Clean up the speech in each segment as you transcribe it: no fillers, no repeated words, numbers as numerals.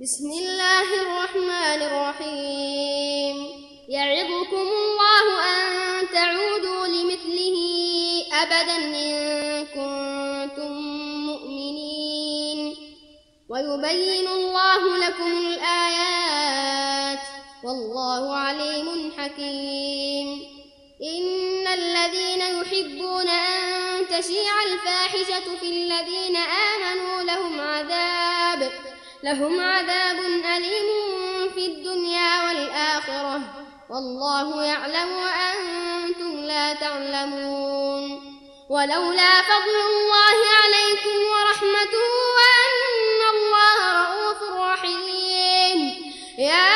بسم الله الرحمن الرحيم. يعظكم الله أن تعودوا لمثله أبدا إن كنتم مؤمنين، ويبين الله لكم الآيات والله عليم حكيم. إن الذين يحبون أن تشيع الفاحشة في الذين آمنوا لهم عذاب أليم في الدنيا والآخرة، والله يعلم وأنتم لا تعلمون. ولولا فضل الله عليكم ورحمته وأن الله رؤوف رحيم، يا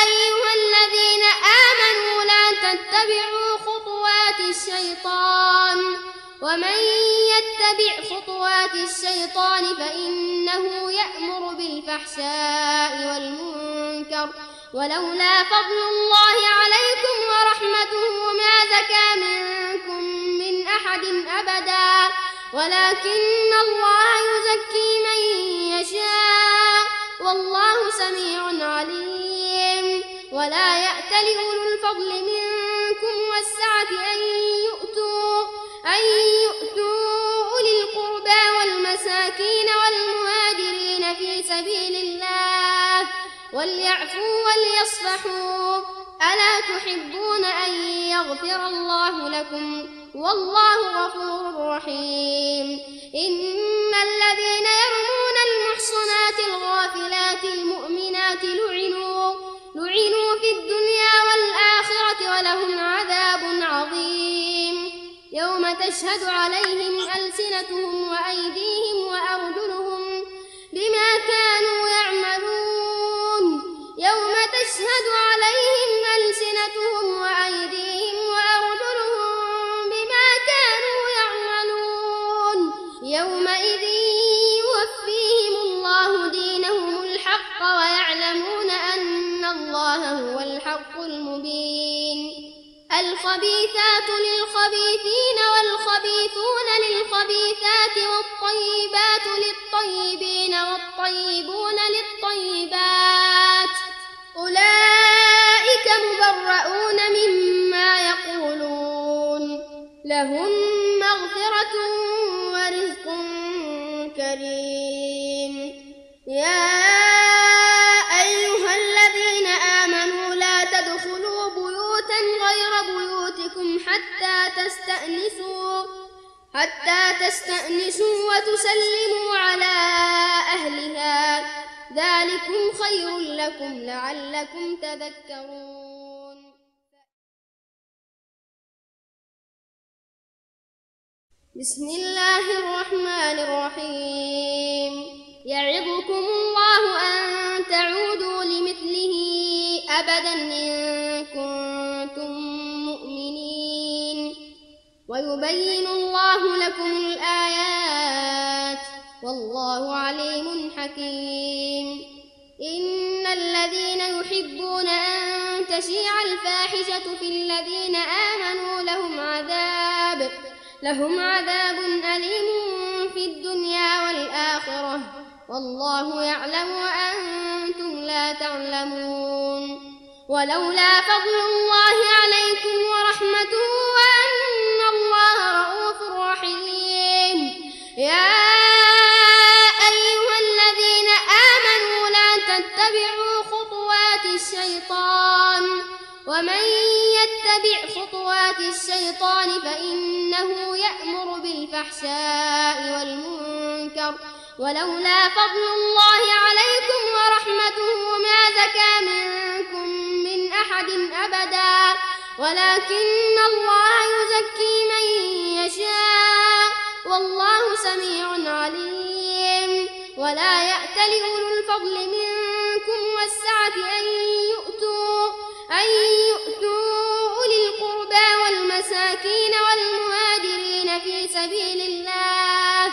أيها الذين آمنوا لا تتبعوا خطوات الشيطان، ومن يتبع خطوات الشيطان فإنه يأمر بالفحشاء والمنكر. ولولا فضل الله عليكم ورحمته ما زكى منكم من أحد أبدا، ولكن الله يزكي من يشاء والله سميع عليم. ولا يأتل أولو الفضل منكم والسعة أن يؤتوا أولي القربى والمساكين والمهاجرين في سبيل الله وليعفوا وليصفحوا، ألا تحبون أن يغفر الله لكم والله غفور رحيم. إن الذين يرمون المحصنات الغافلات المؤمنات لعنوا في الدنيا والآخرة ولهم عذاب عظيم. يوم تشهد عليهم ألسنتهم وأيديهم وأرجلهم بما كانوا يعملون. يوم تشهد عليهم ألسنتهم وأيديهم وأرجلهم بما كانوا يعملون. يومئذ يوفيهم الله دينهم الحق ويعلمون أن الله هو الحق المبين. الخبيثات للخبيثين والخبيثون للخبيثات والطيبات للطيبين والطيبون للطيبات، أولئك مبرؤون مما يقولون، لهم مغفرة ورزق كريم. يا أيها الذين آمنوا لا تدخلوا بيوتا غير بيوتكم حتى تستأنسوا وتسلموا على أهلها، ذلكم خير لكم لعلكم تذكرون. بسم الله الرحمن الرحيم. يعظكم الله أن تعودوا لمثله أبدا إن كنتم مؤمنين، ويبين الله لكم الآيات والله عليم حكيم. إن الذين يحبون أن تشيع الفاحشة في الذين آمنوا لهم عذاب أليم في الدنيا والآخرة، والله يعلم وأنتم لا تعلمون. ولولا فضل الله عليكم ورحمته وأن الله رؤوف رحيم، يا أيها الذين آمنوا لا تتبعوا خطوات الشيطان، ومن يتبع خطوات الشيطان فإنه يأمر بالفحشاء والمنكر. ولولا فضل الله عليكم ورحمته ما زكى منكم من أحد أبدا، ولكن الله يزكي من يشاء والله سميع عليم. ولا يأتل أولو الفضل منكم والسعة أن يؤتوا أولي القربى والمساكين والمهاجرين في سبيل الله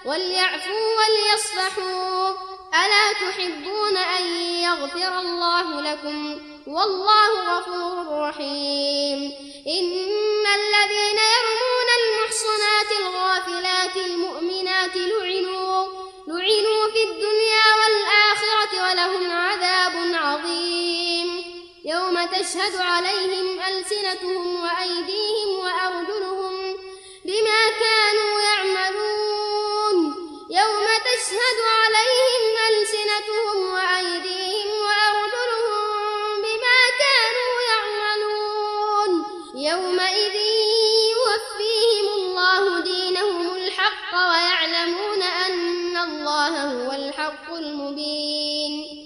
وليعفوا وليصفحوا، ألا تحبون أن يغفر الله لكم والله غفور رحيم. إن الذين يرمون المحصنات الغافلات المؤمنات لعنوا في الدنيا والآخرة تشهد عليهم ألسنتهم وأيديهم وأرجلهم بما كانوا يعملون يوم تشهد عليهم ألسنتهم وأيديهم وأرجلهم بما كانوا يعملون يومئذ يوفيهم الله دينهم الحق ويعلمون أن الله هو الحق المبين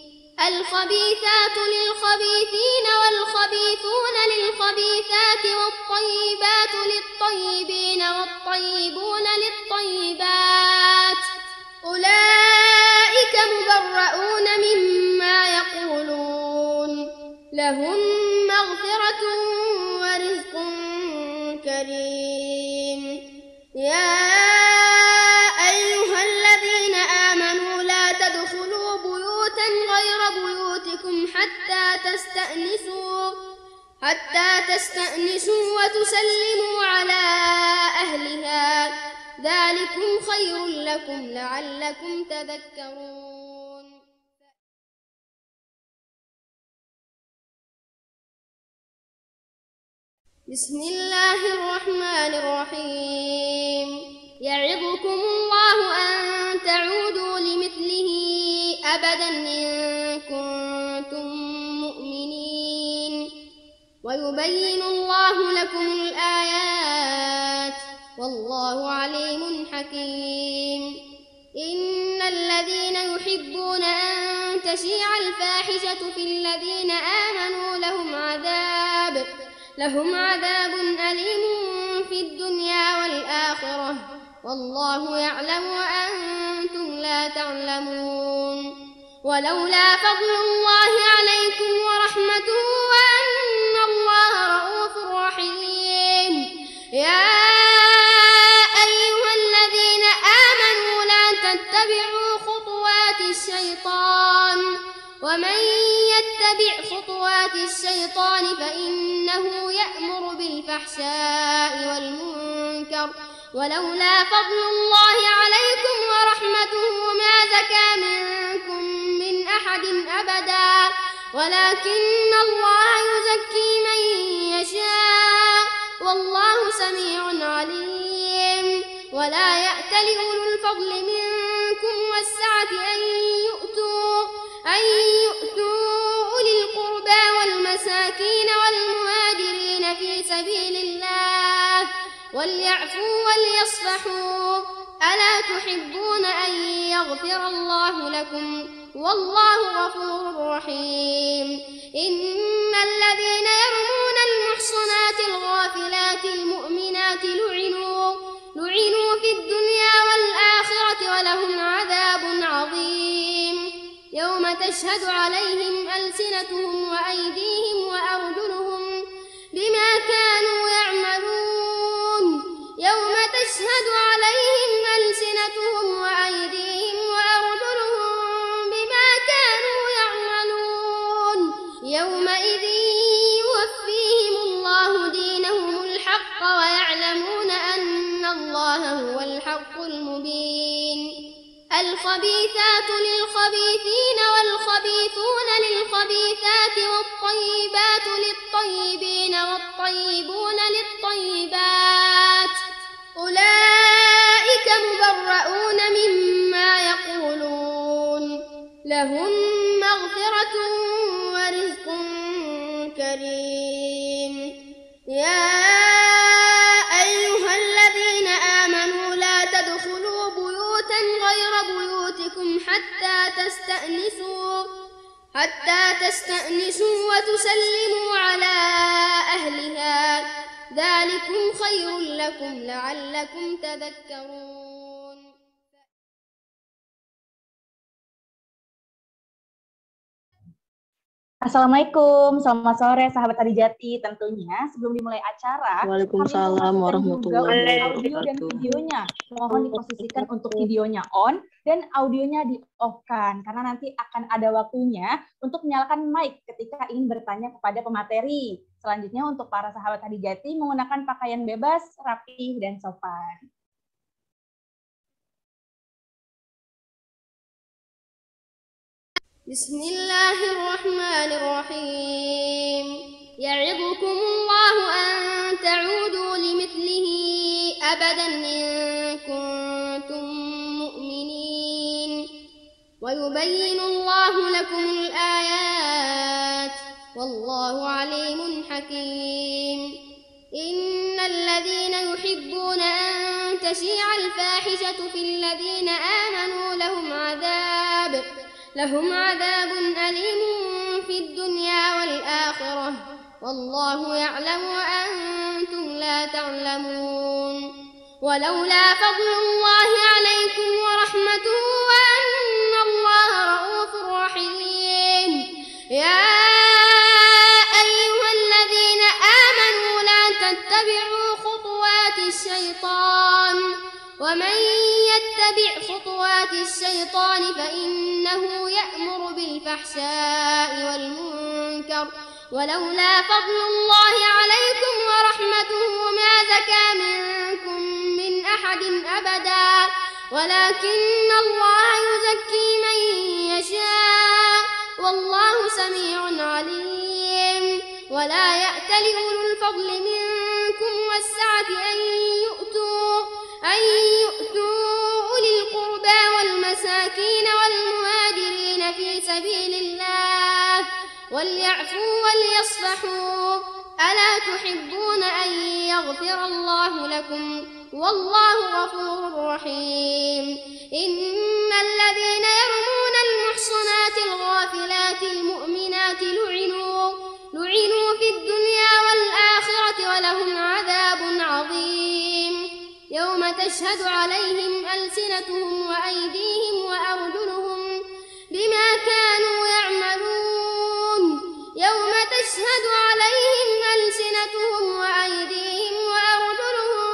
الخبيثات للخبيثين والخبيثون للخبيثات والطيبات للطيبين والطيبون للطيبات أولئك مبرؤون مما يقولون لهم مغفرة ورزق كريم يا أيها الذين آمنوا لا تدخلوا بيوتا غير بيوتكم حتى تستأنسوا وتسلموا على أهلها ذلكم خير لكم لعلكم تذكرون بسم الله الرحمن الرحيم يعظكم الله أن تعودوا لمثله أبدا إن كنتم مؤمنين ويبين الله لكم الآيات والله عليم حكيم إن الذين يحبون أن تشيع الفاحشة في الذين آمنوا لهم عذاب أليم في الدنيا والآخرة والله يعلم وأنتم لا تعلمون ولولا فضل الله عليكم ورحمته وأن الله رؤوف رحيم يا أيها الذين آمنوا لا تتبعوا خطوات الشيطان ومن يتبع خطوات الشيطان فإنه يأمر بالفحشاء والمنكر ولولا فضل الله عليكم ورحمته ما زكى منكم من أحد أبدا ولكن الله يزكي من يشاء والله سميع عليم ولا يأتل أولو الفضل منكم والسعة أن يؤتوا أولي القربى والمساكين والمهاجرين في سبيل الله وليعفوا وليصفحوا ألا تحبون أن يغفر الله لكم والله غفور رحيم إن الذين يرمون المحصنات الغافلات المؤمنات لعنوا في الدنيا والآخرة ولهم عذاب عظيم يوم تشهد عليهم ألسنتهم وأيديهم وأرجلهم بما كانوا يعملون يوم تشهد عليهم ألسنتهم وأيديهم وأرجلهم بما كانوا يعملون يومئذ يوفيهم الله دينهم الحق ويعلمون أن الله هو الحق المبين الخبيثات للخبيثين والخبيثون للخبيثات والطيبات للطيبين والطيبون للطيبات أولئك مبرؤون مما يقولون لهم مغفرة ورزق كريم يا أيها الذين آمنوا لا تدخلوا بيوتا غير بيوتكم حتى تستأنسوا وتسلموا على أهلها ذلكم خير لكم لعلكم تذكرون Assalamualaikum, selamat sore sahabat Adijati. Tentunya sebelum dimulai acara, Waalaikumsalam warahmatullahi audio dan wabarakatuh. videonya. Mohon diposisikan untuk videonya on dan audionya di off-kan, karena nanti akan ada waktunya untuk menyalakan mic ketika ingin bertanya kepada pemateri. Selanjutnya untuk para sahabat Adijati menggunakan pakaian bebas, rapi, dan sopan. بسم الله الرحمن الرحيم يعظكم الله أن تعودوا لمثله أبدا إن كنتم مؤمنين ويبين الله لكم الآيات والله عليم حكيم إن الذين يحبون أن تشيع الفاحشة في الذين آمنوا لهم عذاب أليم في الدنيا والآخرة والله يعلم وأنتم لا تعلمون ولولا فضل الله عليكم ورحمته وأن الله رؤوف رحيم يا أيها الذين آمنوا لا تتبعوا خطوات الشيطان ومن يتبع خطوات الشيطان فإنه يأمر بالفحشاء والمنكر ولولا فضل الله عليكم ورحمته ما زكى منكم من أحد أبدا ولكن الله يزكي من يشاء والله سميع عليم ولا يأتل أولو الفضل منكم والسعة أن يؤتوا أولي القربى والمساكين والمهاجرين في سبيل الله وليعفوا وليصفحوا ألا تحبون أن يغفر الله لكم والله غفور رحيم إن الذين يرمون المحصنات الغافلات المؤمنات لعنوا في الدنيا والآخرة ولهم عذاب عظيم يوم تشهد عليهم ألسنتهم وأيديهم وأرجلهم بما كانوا يعملون يوم تشهد عليهم ألسنتهم وأيديهم وأرجلهم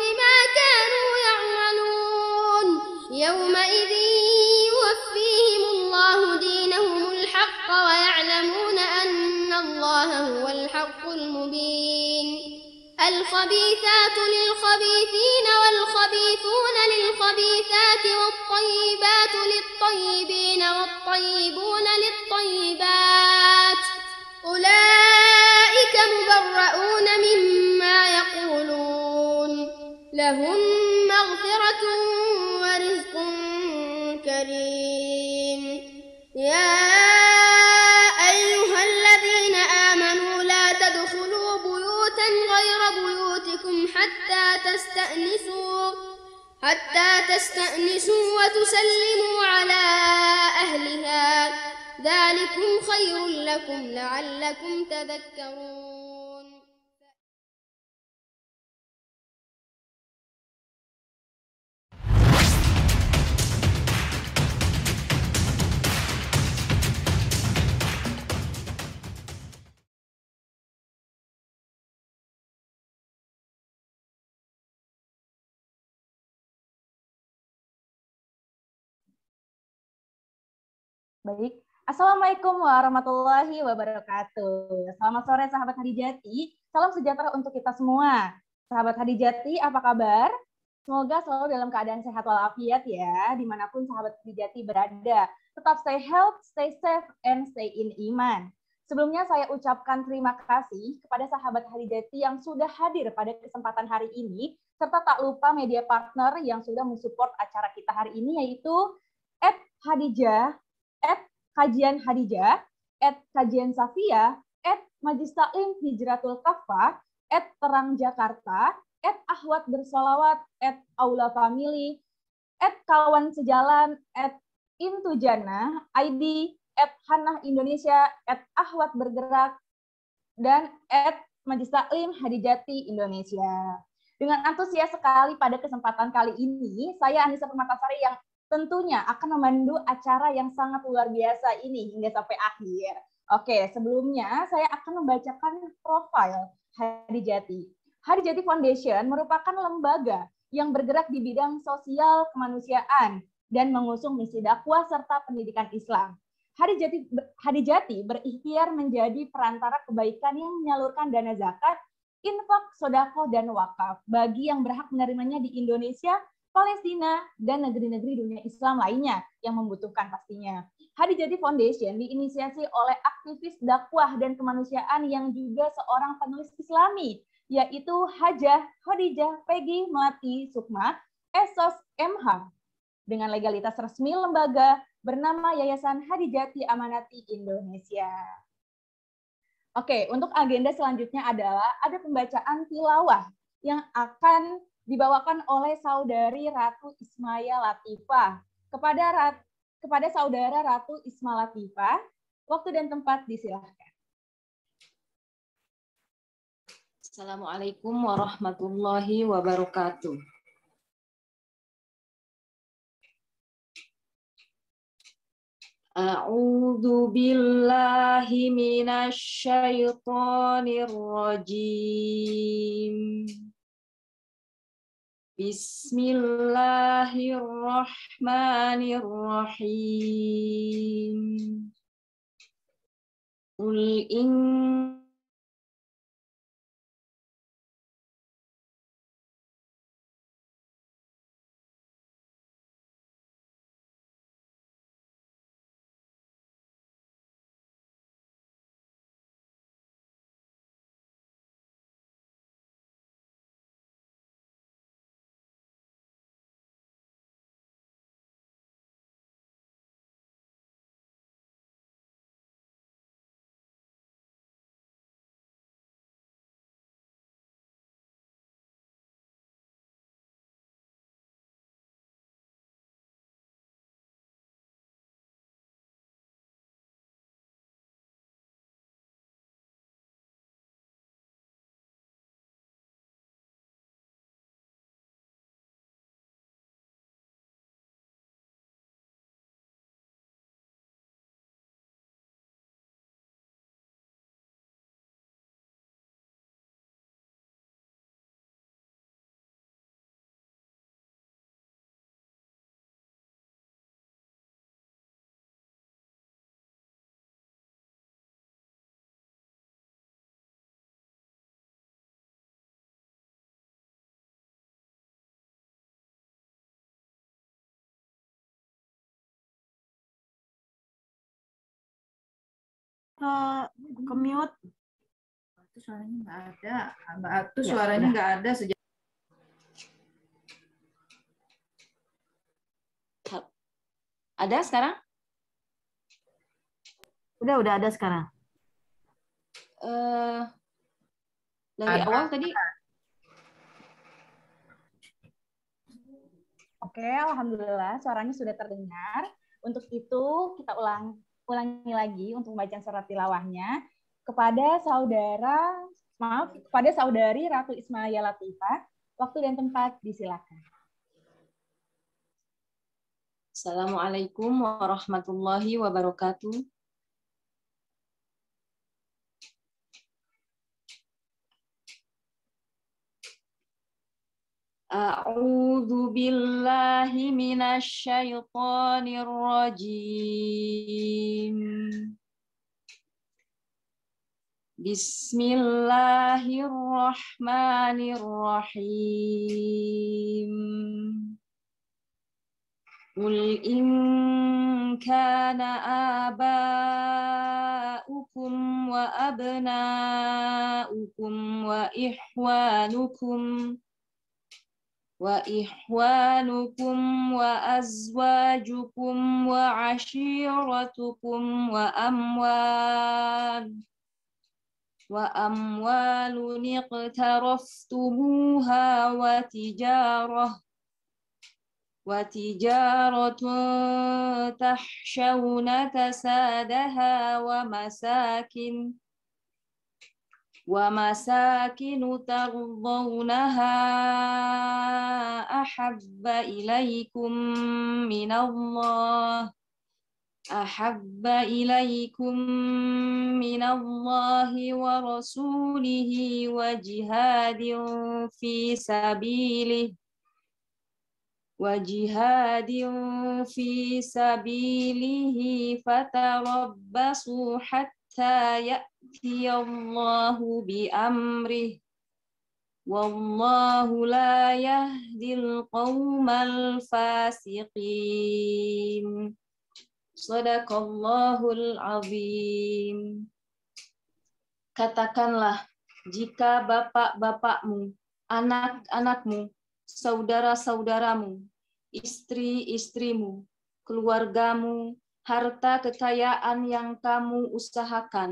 بما كانوا يعملون يومئذ يوفيهم الله دينهم الحق ويعلمون أن الله هو الحق المبين الخبيثات للخبيثين والخبيثون للخبيثات والطيبات للطيبين والطيبون للطيبات أولئك مبرؤون مما يقولون لهم مغفرة ورزق كريم يا أيها الذين آمنوا لا تدخلوا بيوتا غير بيوتكم حتى تستأنسوا وتسلموا على أهلها ذلكم خير لكم لعلكم تذكرون Baik, Assalamualaikum warahmatullahi wabarakatuh. Selamat sore sahabat Hadijati, salam sejahtera untuk kita semua. Sahabat Hadijati, apa kabar? Semoga selalu dalam keadaan sehat walafiat ya, dimanapun sahabat Hadijati berada. Tetap stay healthy, stay safe, and stay in iman. Sebelumnya saya ucapkan terima kasih kepada sahabat Hadijati yang sudah hadir pada kesempatan hari ini, serta tak lupa media partner yang sudah mensupport acara kita hari ini, yaitu @Hadijah, @Kajian Hadijah, @Kajian Safia, @Majlis Taklim Hijratul Kafah, @Terang Jakarta, @Ahwat Bersolawat, @Aula Family, @Kawan Sejalan, @Intujana, ID, @Hannah Indonesia, @Ahwat Bergerak, dan @Majlis Taklim Hadijati Indonesia. Dengan antusias sekali pada kesempatan kali ini, saya Anissa Permatasari yang tentunya akan memandu acara yang sangat luar biasa ini hingga sampai akhir. Oke, sebelumnya saya akan membacakan profil Hadijati. Hadijati Foundation merupakan lembaga yang bergerak di bidang sosial kemanusiaan dan mengusung misi dakwah serta pendidikan Islam. Hadijati berikhtiar menjadi perantara kebaikan yang menyalurkan dana zakat, infak, sedekah, dan wakaf bagi yang berhak menerimanya di Indonesia Palestina, dan negeri-negeri dunia Islam lainnya yang membutuhkan pastinya. Hadijati Foundation diinisiasi oleh aktivis dakwah dan kemanusiaan yang juga seorang penulis Islami, yaitu Hajah Khadijah Peggy Melati Sukma, SOS MH, dengan legalitas resmi lembaga bernama Yayasan Hadijati Amanati Indonesia. Oke, untuk agenda selanjutnya adalah ada pembacaan tilawah yang akan dibawakan oleh Saudari Ratu Ismaya Latifah. Kepada Saudara Ratu Isma Latifah, waktu dan tempat disilahkan. Assalamualaikum warahmatullahi wabarakatuh. A'udzu billahi minasy syaithanir rajim. Bismillahirrahmanirrahim. Qul in ke mute. Itu suaranya nggak ada. Mbak Atu suaranya nggak ada sejak. ada sekarang? Udah ada sekarang. Dari awal tadi. Oke, alhamdulillah suaranya sudah terdengar. Untuk itu kita ulangi lagi untuk pembacaan surat tilawahnya kepada Saudari Ratu Ismaya Latifah. Waktu dan tempat disilakan. Assalamualaikum warahmatullahi wabarakatuh. A'udzu billahi minasy syaithanir rajim. Bismillahirrahmanirrahim. Qul in kana aba'ukum wa abna'ukum wa ikhwanukum wa azwajukum wa ashiratukum wa amwalun iqtaraftumuha wa tijaratun tahshawna kasadaha wa masakinu tardawnaha ahabba ilaykum minallahi wa rasulihi wa jihadin fi sabilihi fatarabbasu hatta ya'tiyallahu bi amrih والله لا يهدي القوم الفاسقين. Shadaqallahul azim. Katakanlah, jika bapak-bapakmu, anak-anakmu, saudara-saudaramu, istri-istrimu, keluargamu, harta kekayaan yang kamu usahakan,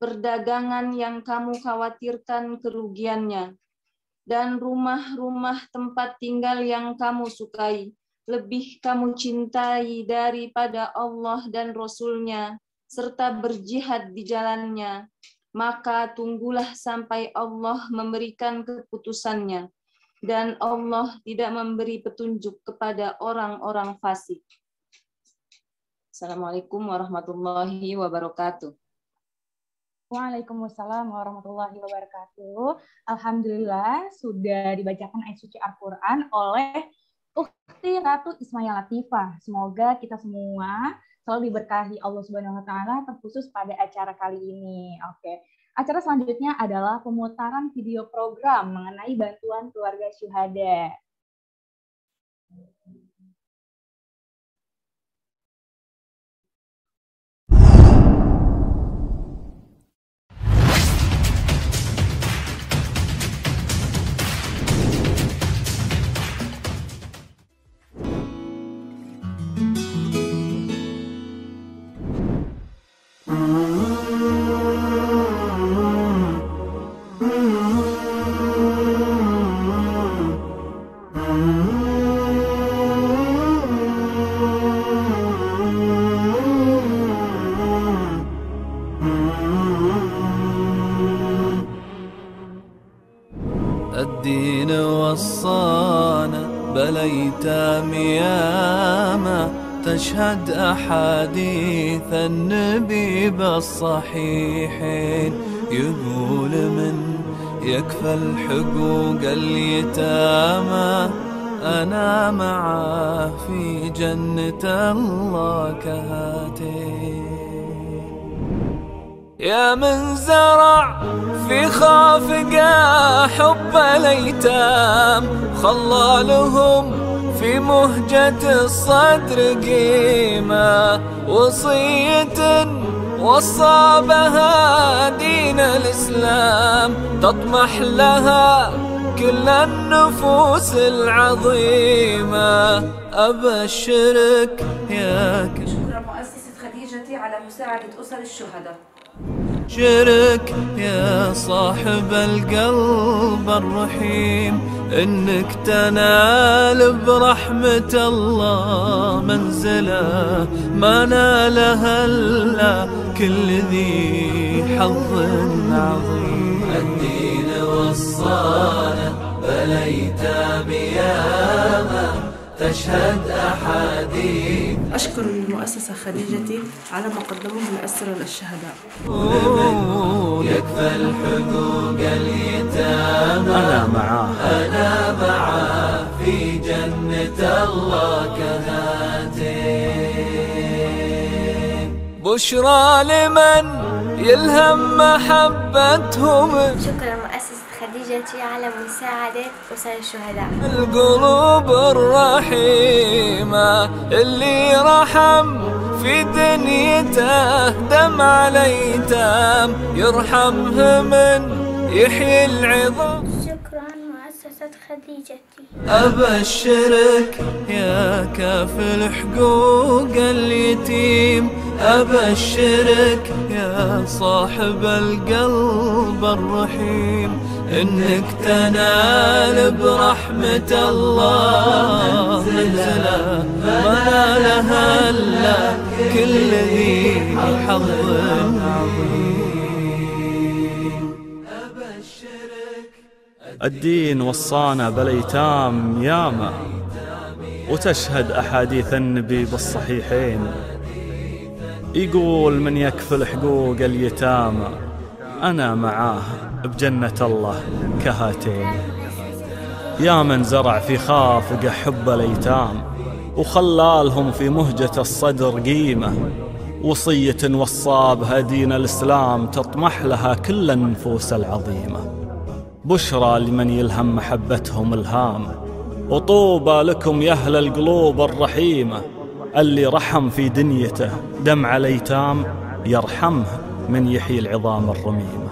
perdagangan yang kamu khawatirkan kerugiannya, dan rumah-rumah tempat tinggal yang kamu sukai, lebih kamu cintai daripada Allah dan Rasul-Nya, serta berjihad di jalannya, maka tunggulah sampai Allah memberikan keputusannya, dan Allah tidak memberi petunjuk kepada orang-orang fasik. Assalamualaikum warahmatullahi wabarakatuh. Waalaikumsalam warahmatullahi wabarakatuh. Alhamdulillah sudah dibacakan ayat suci Al-Quran oleh Ukhti Ratu Ismaya Latifah. Semoga kita semua selalu diberkahi Allah Subhanahu wa taala, terkhusus pada acara kali ini. Oke. Acara selanjutnya adalah pemutaran video program mengenai bantuan keluarga syuhada. الدين وصانا بليتام ياما تشهد أحاديث النبي بالصحيحين يقول من يكفل حقوق اليتامى أنا معه في جنة الله كهاتين. يا من زرع في خافقه حب الأيتام خلى لهم في مهجة الصدر قيمة وصية وصى بها دين الإسلام تطمح لها كل النفوس العظيمة. أبشرك يا شكرا مؤسسة خديجتي على مساعدة أسر الشهداء. شرك يا صاحب القلب الرحيم إنك تنال برحمة الله منزلة ما نالها إلا كل ذي حظ عظيم. الدين وصانا بليتام ياما تشهد أحاديث. أشكر المؤسسة خديجتي على ما قدموه لأسر الشهداء. يكفل حقوق اليتامى أنا معاه في جنة الله كهاتين. بشرى لمن يلهم محبتهم. شكرا مؤسسة خديجتي على مساعدة أسر الشهداء. القلوب الرحيمة اللي رحم في دنيته دمع الأيتام يرحمه من يحيي العظام. شكرا مؤسسة خديجتي. أبشرك يا كافل حقوق اليتيم أبشرك يا صاحب القلب الرحيم إنك تنال برحمة الله منزلة ما لها إلا كل ذي حظ عظيم. الدين وصانا بالأيتام ياما وتشهد أحاديث النبي بالصحيحين يقول من يكفل حقوق اليتامى أنا معاه بجنة الله كهاتين. يا من زرع في خافقه حب الأيتام وخلالهم في مهجة الصدر قيمة وصية وصى بها دين الإسلام تطمح لها كل النفوس العظيمة. بشرى لمن يلهم محبتهم الهام، وطوبى لكم يا أهل القلوب الرحيمة، اللي رحم في دنيته دمع الأيتام، يرحمه من يحيي العظام الرميمة.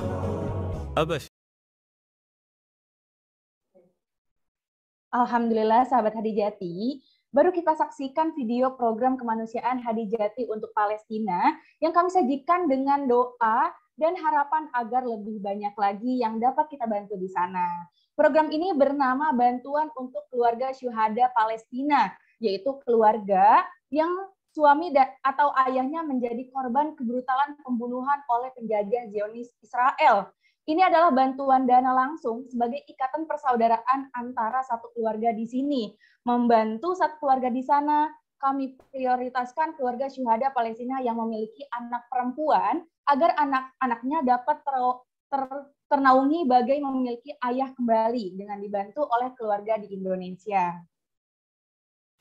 Alhamdulillah sahabat Hadijati, baru kita saksikan video program kemanusiaan Hadijati untuk Palestina yang kami sajikan dengan doa dan harapan agar lebih banyak lagi yang dapat kita bantu di sana. Program ini bernama Bantuan untuk Keluarga Syuhada Palestina, yaitu keluarga yang suami atau ayahnya menjadi korban kebrutalan pembunuhan oleh penjajah Zionis Israel. Ini adalah bantuan dana langsung sebagai ikatan persaudaraan antara satu keluarga di sini. Membantu satu keluarga di sana, kami prioritaskan keluarga syuhada Palestina yang memiliki anak perempuan agar anak-anaknya dapat ternaungi bagai memiliki ayah kembali dengan dibantu oleh keluarga di Indonesia.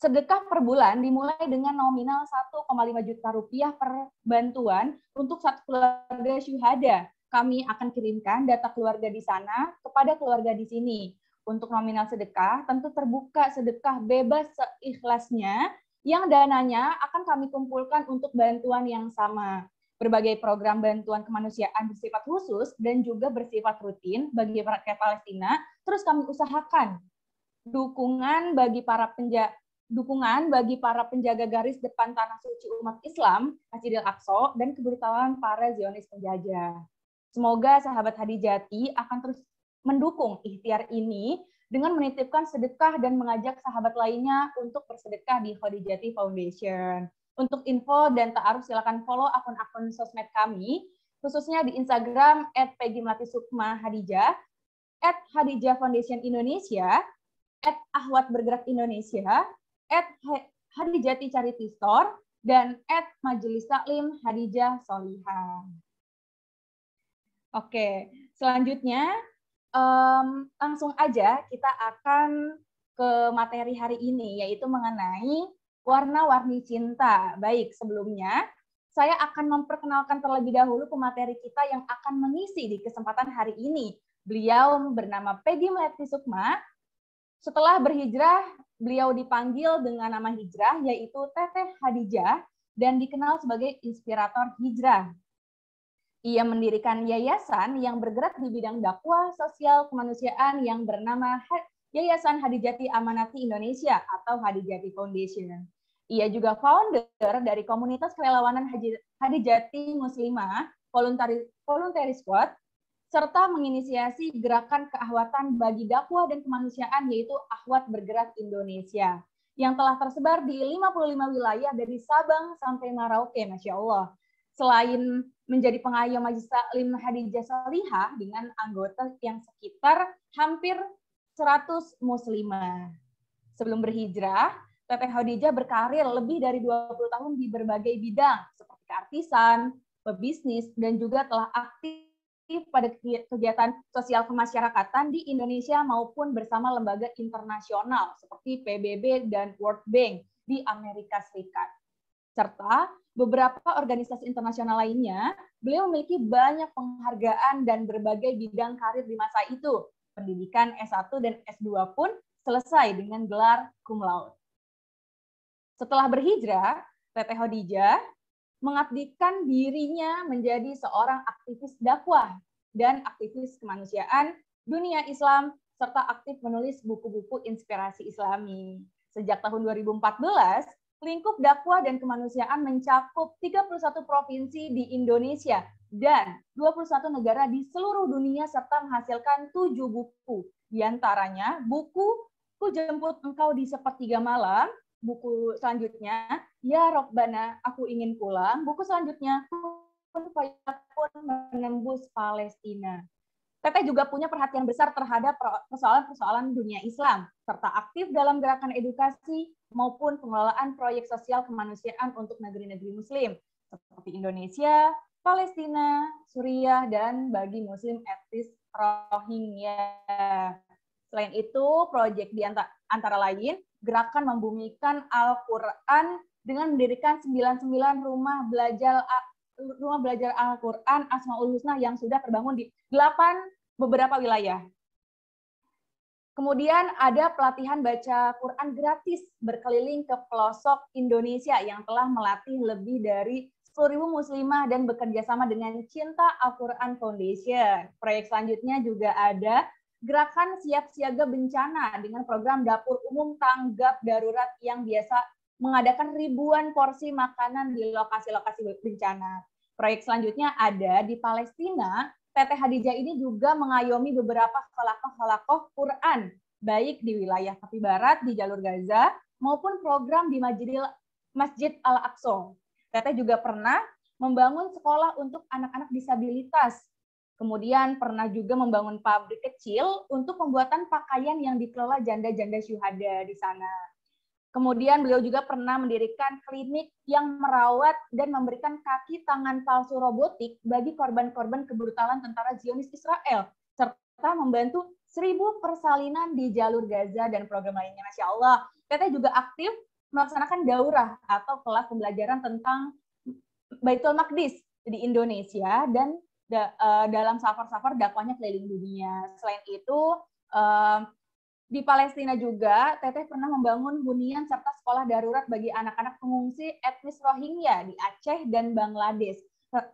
Sedekah per bulan dimulai dengan nominal 1,5 juta rupiah per bantuan untuk satu keluarga syuhada. Kami akan kirimkan data keluarga di sana kepada keluarga di sini. Untuk nominal sedekah, tentu terbuka sedekah bebas seikhlasnya, yang dananya akan kami kumpulkan untuk bantuan yang sama. Berbagai program bantuan kemanusiaan bersifat khusus dan juga bersifat rutin bagi rakyat Palestina, terus kami usahakan dukungan bagi para penjaga garis depan tanah suci umat Islam, Masjidil Aqsa, dan kebrutalan para Zionis penjajah. Semoga sahabat Hadijati akan terus mendukung ikhtiar ini dengan menitipkan sedekah dan mengajak sahabat lainnya untuk bersedekah di Hadijati Foundation. Untuk info dan ta'aruf silakan follow akun-akun sosmed kami, khususnya di Instagram @peggy_melati_sukma_hadijah, @hadijah foundation Indonesia, @ahwat bergerak Indonesia, @hadijati charity store, dan @majelis taklim Hadijah Solihah. Oke, selanjutnya langsung aja kita akan ke materi hari ini, yaitu mengenai warna-warni cinta. Baik, sebelumnya saya akan memperkenalkan terlebih dahulu pemateri kita yang akan mengisi di kesempatan hari ini. Beliau bernama Peggy Melati Sukma. Setelah berhijrah, beliau dipanggil dengan nama hijrah, yaitu Teteh Hadijah, dan dikenal sebagai inspirator hijrah. Ia mendirikan yayasan yang bergerak di bidang dakwah sosial kemanusiaan yang bernama Yayasan Hadijati Amanati Indonesia atau Hadijati Foundation. Ia juga founder dari komunitas kerelawanan Hadijati Muslimah, Voluntary Squad, serta menginisiasi gerakan keahwatan bagi dakwah dan kemanusiaan yaitu Ahwat Bergerak Indonesia, yang telah tersebar di 55 wilayah dari Sabang sampai Merauke, Masya Allah. Selain menjadi pengayom Majelis Taklim Hadijah Solihah dengan anggota yang sekitar hampir 100 muslimah. Sebelum berhijrah, Teteh Hadijah berkarir lebih dari 20 tahun di berbagai bidang seperti keartisan, pebisnis, dan juga telah aktif pada kegiatan sosial kemasyarakatan di Indonesia maupun bersama lembaga internasional seperti PBB dan World Bank di Amerika Serikat. Serta beberapa organisasi internasional lainnya, beliau memiliki banyak penghargaan dan berbagai bidang karir di masa itu. Pendidikan S1 dan S2 pun selesai dengan gelar cum laude. Setelah berhijrah, Teteh Hadijah mengabdikan dirinya menjadi seorang aktivis dakwah dan aktivis kemanusiaan dunia Islam, serta aktif menulis buku-buku inspirasi Islami. Sejak tahun 2014, lingkup dakwah dan kemanusiaan mencakup 31 provinsi di Indonesia dan 21 negara di seluruh dunia serta menghasilkan 7 buku. Di antaranya buku Ku Jemput Engkau di Sepertiga Malam, buku selanjutnya Ya Robbana Aku Ingin Pulang, buku selanjutnya Kun Fayakun Menembus Palestina. Teteh juga punya perhatian besar terhadap persoalan-persoalan dunia Islam, serta aktif dalam gerakan edukasi maupun pengelolaan proyek sosial kemanusiaan untuk negeri-negeri Muslim, seperti Indonesia, Palestina, Suriah, dan bagi Muslim etnis Rohingya. Selain itu, proyek di antara lain, gerakan membumikan Al-Quran dengan mendirikan 99 rumah belajar Al-Quran Asmaul Husna yang sudah terbangun di 8 beberapa wilayah. Kemudian ada pelatihan baca Quran gratis berkeliling ke pelosok Indonesia yang telah melatih lebih dari 10.000 muslimah dan bekerja sama dengan Cinta Al-Quran Foundation. Proyek selanjutnya juga ada gerakan siap siaga bencana dengan program dapur umum tanggap darurat yang biasa mengadakan ribuan porsi makanan di lokasi-lokasi bencana. Proyek selanjutnya ada di Palestina. Teteh Hadijah ini juga mengayomi beberapa halakoh Quran, baik di wilayah tepi barat di jalur Gaza maupun program di Masjid Al-Aqsa. Teteh juga pernah membangun sekolah untuk anak-anak disabilitas. Kemudian pernah juga membangun pabrik kecil untuk pembuatan pakaian yang dikelola janda-janda syuhada di sana. Kemudian beliau juga pernah mendirikan klinik yang merawat dan memberikan kaki tangan palsu robotik bagi korban-korban kebrutalan tentara Zionis Israel, serta membantu 1.000 persalinan di jalur Gaza dan program lainnya. Masya Allah, Teteh juga aktif melaksanakan daurah atau kelas pembelajaran tentang Baitul Maqdis di Indonesia dan dalam safar-safar dakwahnya keliling dunia. Selain itu, di Palestina juga, Teteh pernah membangun hunian serta sekolah darurat bagi anak-anak pengungsi etnis Rohingya di Aceh dan Bangladesh,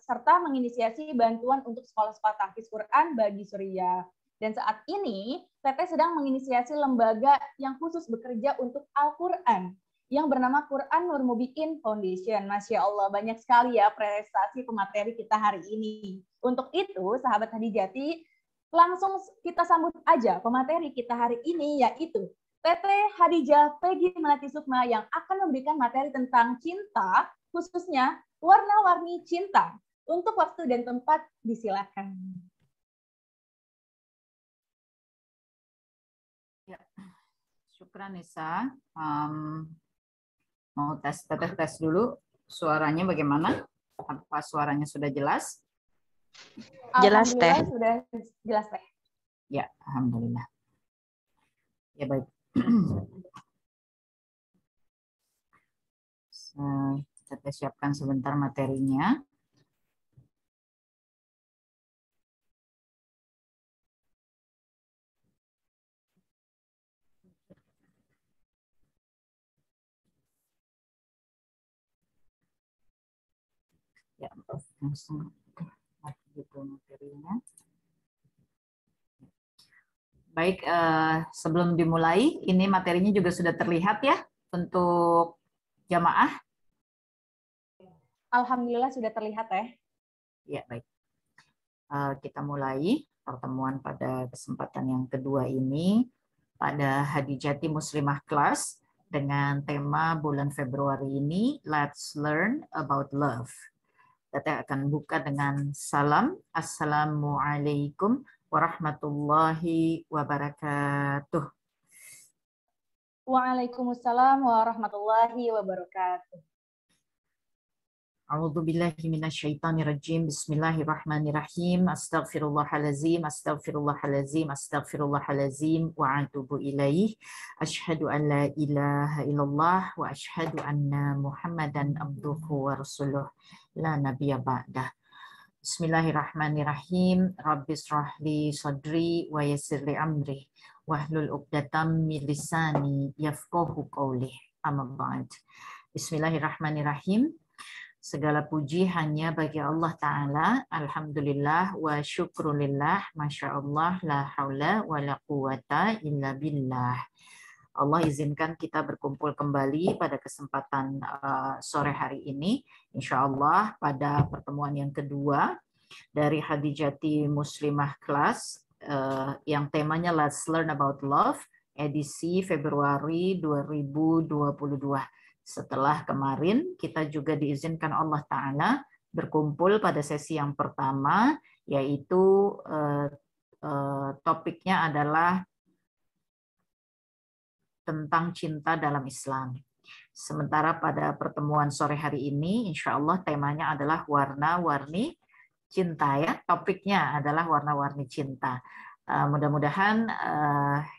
serta menginisiasi bantuan untuk sekolah-sekolah tahfiz Quran bagi Suriah. Dan saat ini, Teteh sedang menginisiasi lembaga yang khusus bekerja untuk Al-Quran, yang bernama Quran Nur Mubiin Foundation. Masya Allah, banyak sekali ya prestasi pemateri kita hari ini. Untuk itu, sahabat Hadijati, langsung kita sambut aja pemateri kita hari ini, yaitu Teteh Hadijah Peggy Melati Sukma yang akan memberikan materi tentang cinta, khususnya warna-warni cinta. Untuk waktu dan tempat, disilakan. Ya. Syukran Nisa. Mau tes dulu suaranya bagaimana? Apa suaranya sudah jelas? Jelas Teh. Sudah jelas Teh. Ya, alhamdulillah. Ya baik. Kita siapkan sebentar materinya. Ya, langsung gitu materinya. Baik, sebelum dimulai, ini materinya juga sudah terlihat ya untuk jamaah. Alhamdulillah sudah terlihat ya. Ya, baik. Kita mulai pertemuan pada kesempatan yang kedua ini pada Hadijati Muslimah Class dengan tema bulan Februari ini, Let's Learn About Love. Kita akan buka dengan salam. Assalamualaikum warahmatullahi wabarakatuh. Waalaikumsalam warahmatullahi wabarakatuh. A'udzu billahi minasyaitonir rajim. Bismillahirrahmanirrahim. Astaghfirullahalazim, astaghfirullahalazim, astaghfirullahalazim wa atubu ilaih. Asyhadu an la ilaha illallah wa asyhadu anna Muhammadan abduhu wa rasuluh. La nabiyya ba'dah. Bismillahirrahmanirrahim. Rabbis rahli sadri wa yassir li amri wahlul 'uqdatam min lisani yafqahu qawli. Amma ba'd. Bismillahirrahmanirrahim. Segala puji hanya bagi Allah Ta'ala. Alhamdulillah wa syukrulillah. Masya Allah la haula wa la quwata illa billah. Allah izinkan kita berkumpul kembali pada kesempatan sore hari ini. Insya Allah pada pertemuan yang kedua dari Hadijati Muslimah Class yang temanya Let's Learn About Love, edisi Februari 2022. Setelah kemarin kita juga diizinkan Allah Ta'ala berkumpul pada sesi yang pertama, yaitu topiknya adalah tentang cinta dalam Islam. Sementara pada pertemuan sore hari ini, insya Allah temanya adalah warna-warni cinta ya. Topiknya adalah warna-warni cinta. Mudah-mudahan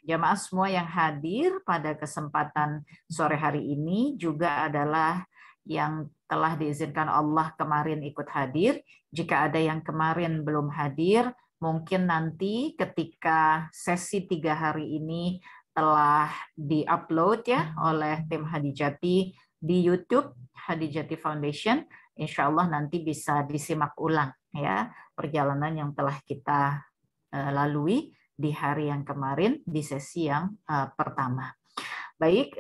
jamaah semua yang hadir pada kesempatan sore hari ini juga adalah yang telah diizinkan Allah kemarin ikut hadir. Jika ada yang kemarin belum hadir, Mungkin nanti ketika sesi 3 hari ini telah di-upload ya oleh tim Hadijati di YouTube Hadijati Foundation, insya Allah nanti bisa disimak ulang ya perjalanan yang telah kita lalui di hari yang kemarin di sesi yang pertama. Baik,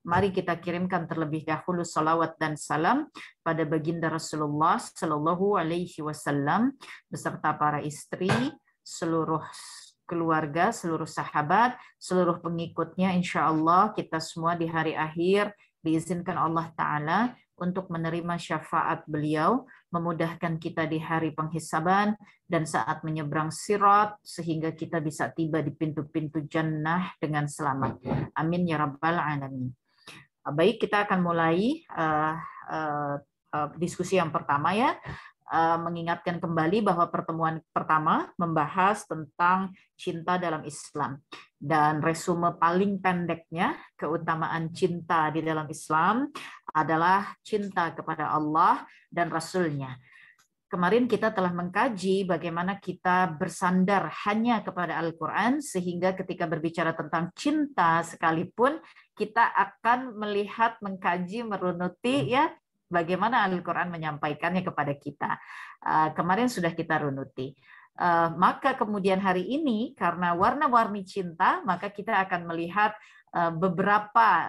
mari kita kirimkan terlebih dahulu salawat dan salam pada baginda Rasulullah Shallallahu Alaihi Wasallam beserta para istri, seluruh keluarga, seluruh sahabat, seluruh pengikutnya. Insya Allah kita semua di hari akhir diizinkan Allah Ta'ala untuk menerima syafaat beliau, memudahkan kita di hari penghisaban dan saat menyeberang sirat sehingga kita bisa tiba di pintu-pintu jannah dengan selamat. Amin ya rabbal alamin. Baik, kita akan mulai diskusi yang pertama ya. Mengingatkan kembali bahwa pertemuan pertama membahas tentang cinta dalam Islam. Dan resume paling pendeknya, keutamaan cinta di dalam Islam adalah cinta kepada Allah dan Rasul-Nya. Kemarin kita telah mengkaji bagaimana kita bersandar hanya kepada Al-Quran, sehingga ketika berbicara tentang cinta sekalipun, kita akan melihat, mengkaji, merunuti ya bagaimana Al-Quran menyampaikannya kepada kita. Kemarin sudah kita runuti. Maka kemudian hari ini, karena warna-warni cinta, maka kita akan melihat beberapa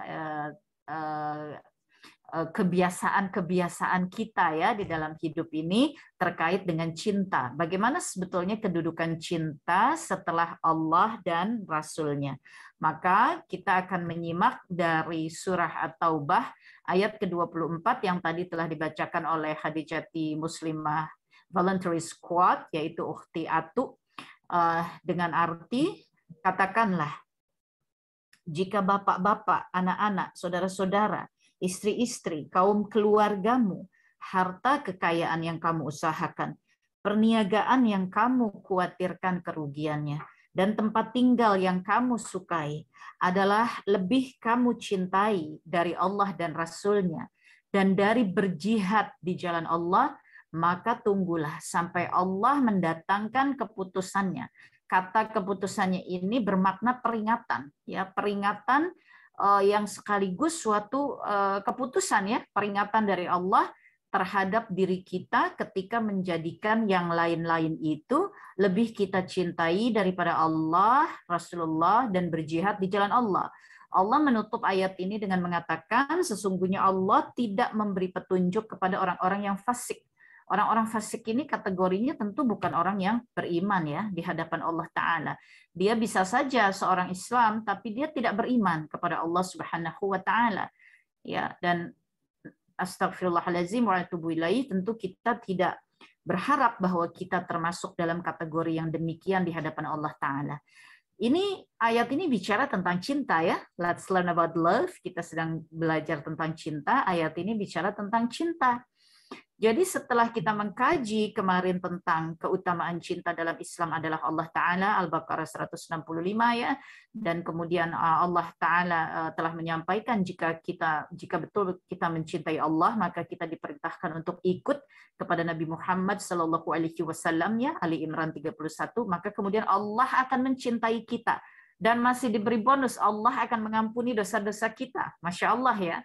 kebiasaan-kebiasaan kita ya di dalam hidup ini terkait dengan cinta. Bagaimana sebetulnya kedudukan cinta setelah Allah dan Rasul-Nya. Maka kita akan menyimak dari surah At-Taubah ayat ke-24 yang tadi telah dibacakan oleh Hadijati Muslimah Voluntary Squad, yaitu Ukhti Atu, dengan arti, katakanlah, jika bapak-bapak, anak-anak, saudara-saudara, istri-istri, kaum keluargamu, harta kekayaan yang kamu usahakan, perniagaan yang kamu khawatirkan kerugiannya, dan tempat tinggal yang kamu sukai adalah lebih kamu cintai dari Allah dan Rasul-Nya dan dari berjihad di jalan Allah, maka tunggulah sampai Allah mendatangkan keputusannya. Kata keputusannya ini bermakna peringatan, ya peringatan yang sekaligus suatu keputusan ya, peringatan dari Allah terhadap diri kita ketika menjadikan yang lain-lain itu lebih kita cintai daripada Allah, Rasulullah, dan berjihad di jalan Allah. Allah menutup ayat ini dengan mengatakan sesungguhnya Allah tidak memberi petunjuk kepada orang-orang yang fasik. Orang-orang fasik ini kategorinya tentu bukan orang yang beriman ya di hadapan Allah Ta'ala. Dia bisa saja seorang Islam, tapi dia tidak beriman kepada Allah Subhanahu wa Ta'ala. Ya, dan astagfirullahaladzim wa atubu ilaih, tentu kita tidak berharap bahwa kita termasuk dalam kategori yang demikian di hadapan Allah Ta'ala. Ini ayat ini bicara tentang cinta ya. Let's learn about love. Kita sedang belajar tentang cinta. Ayat ini bicara tentang cinta. Jadi setelah kita mengkaji kemarin tentang keutamaan cinta dalam Islam adalah Allah Ta'ala, Al-Baqarah 165 ya, dan kemudian Allah Ta'ala telah menyampaikan jika betul kita mencintai Allah, maka kita diperintahkan untuk ikut kepada Nabi Muhammad Sallallahu Alaihi Wasallam ya, Ali Imran 31, maka kemudian Allah akan mencintai kita. Dan masih diberi bonus, Allah akan mengampuni dosa-dosa kita. Masya Allah ya.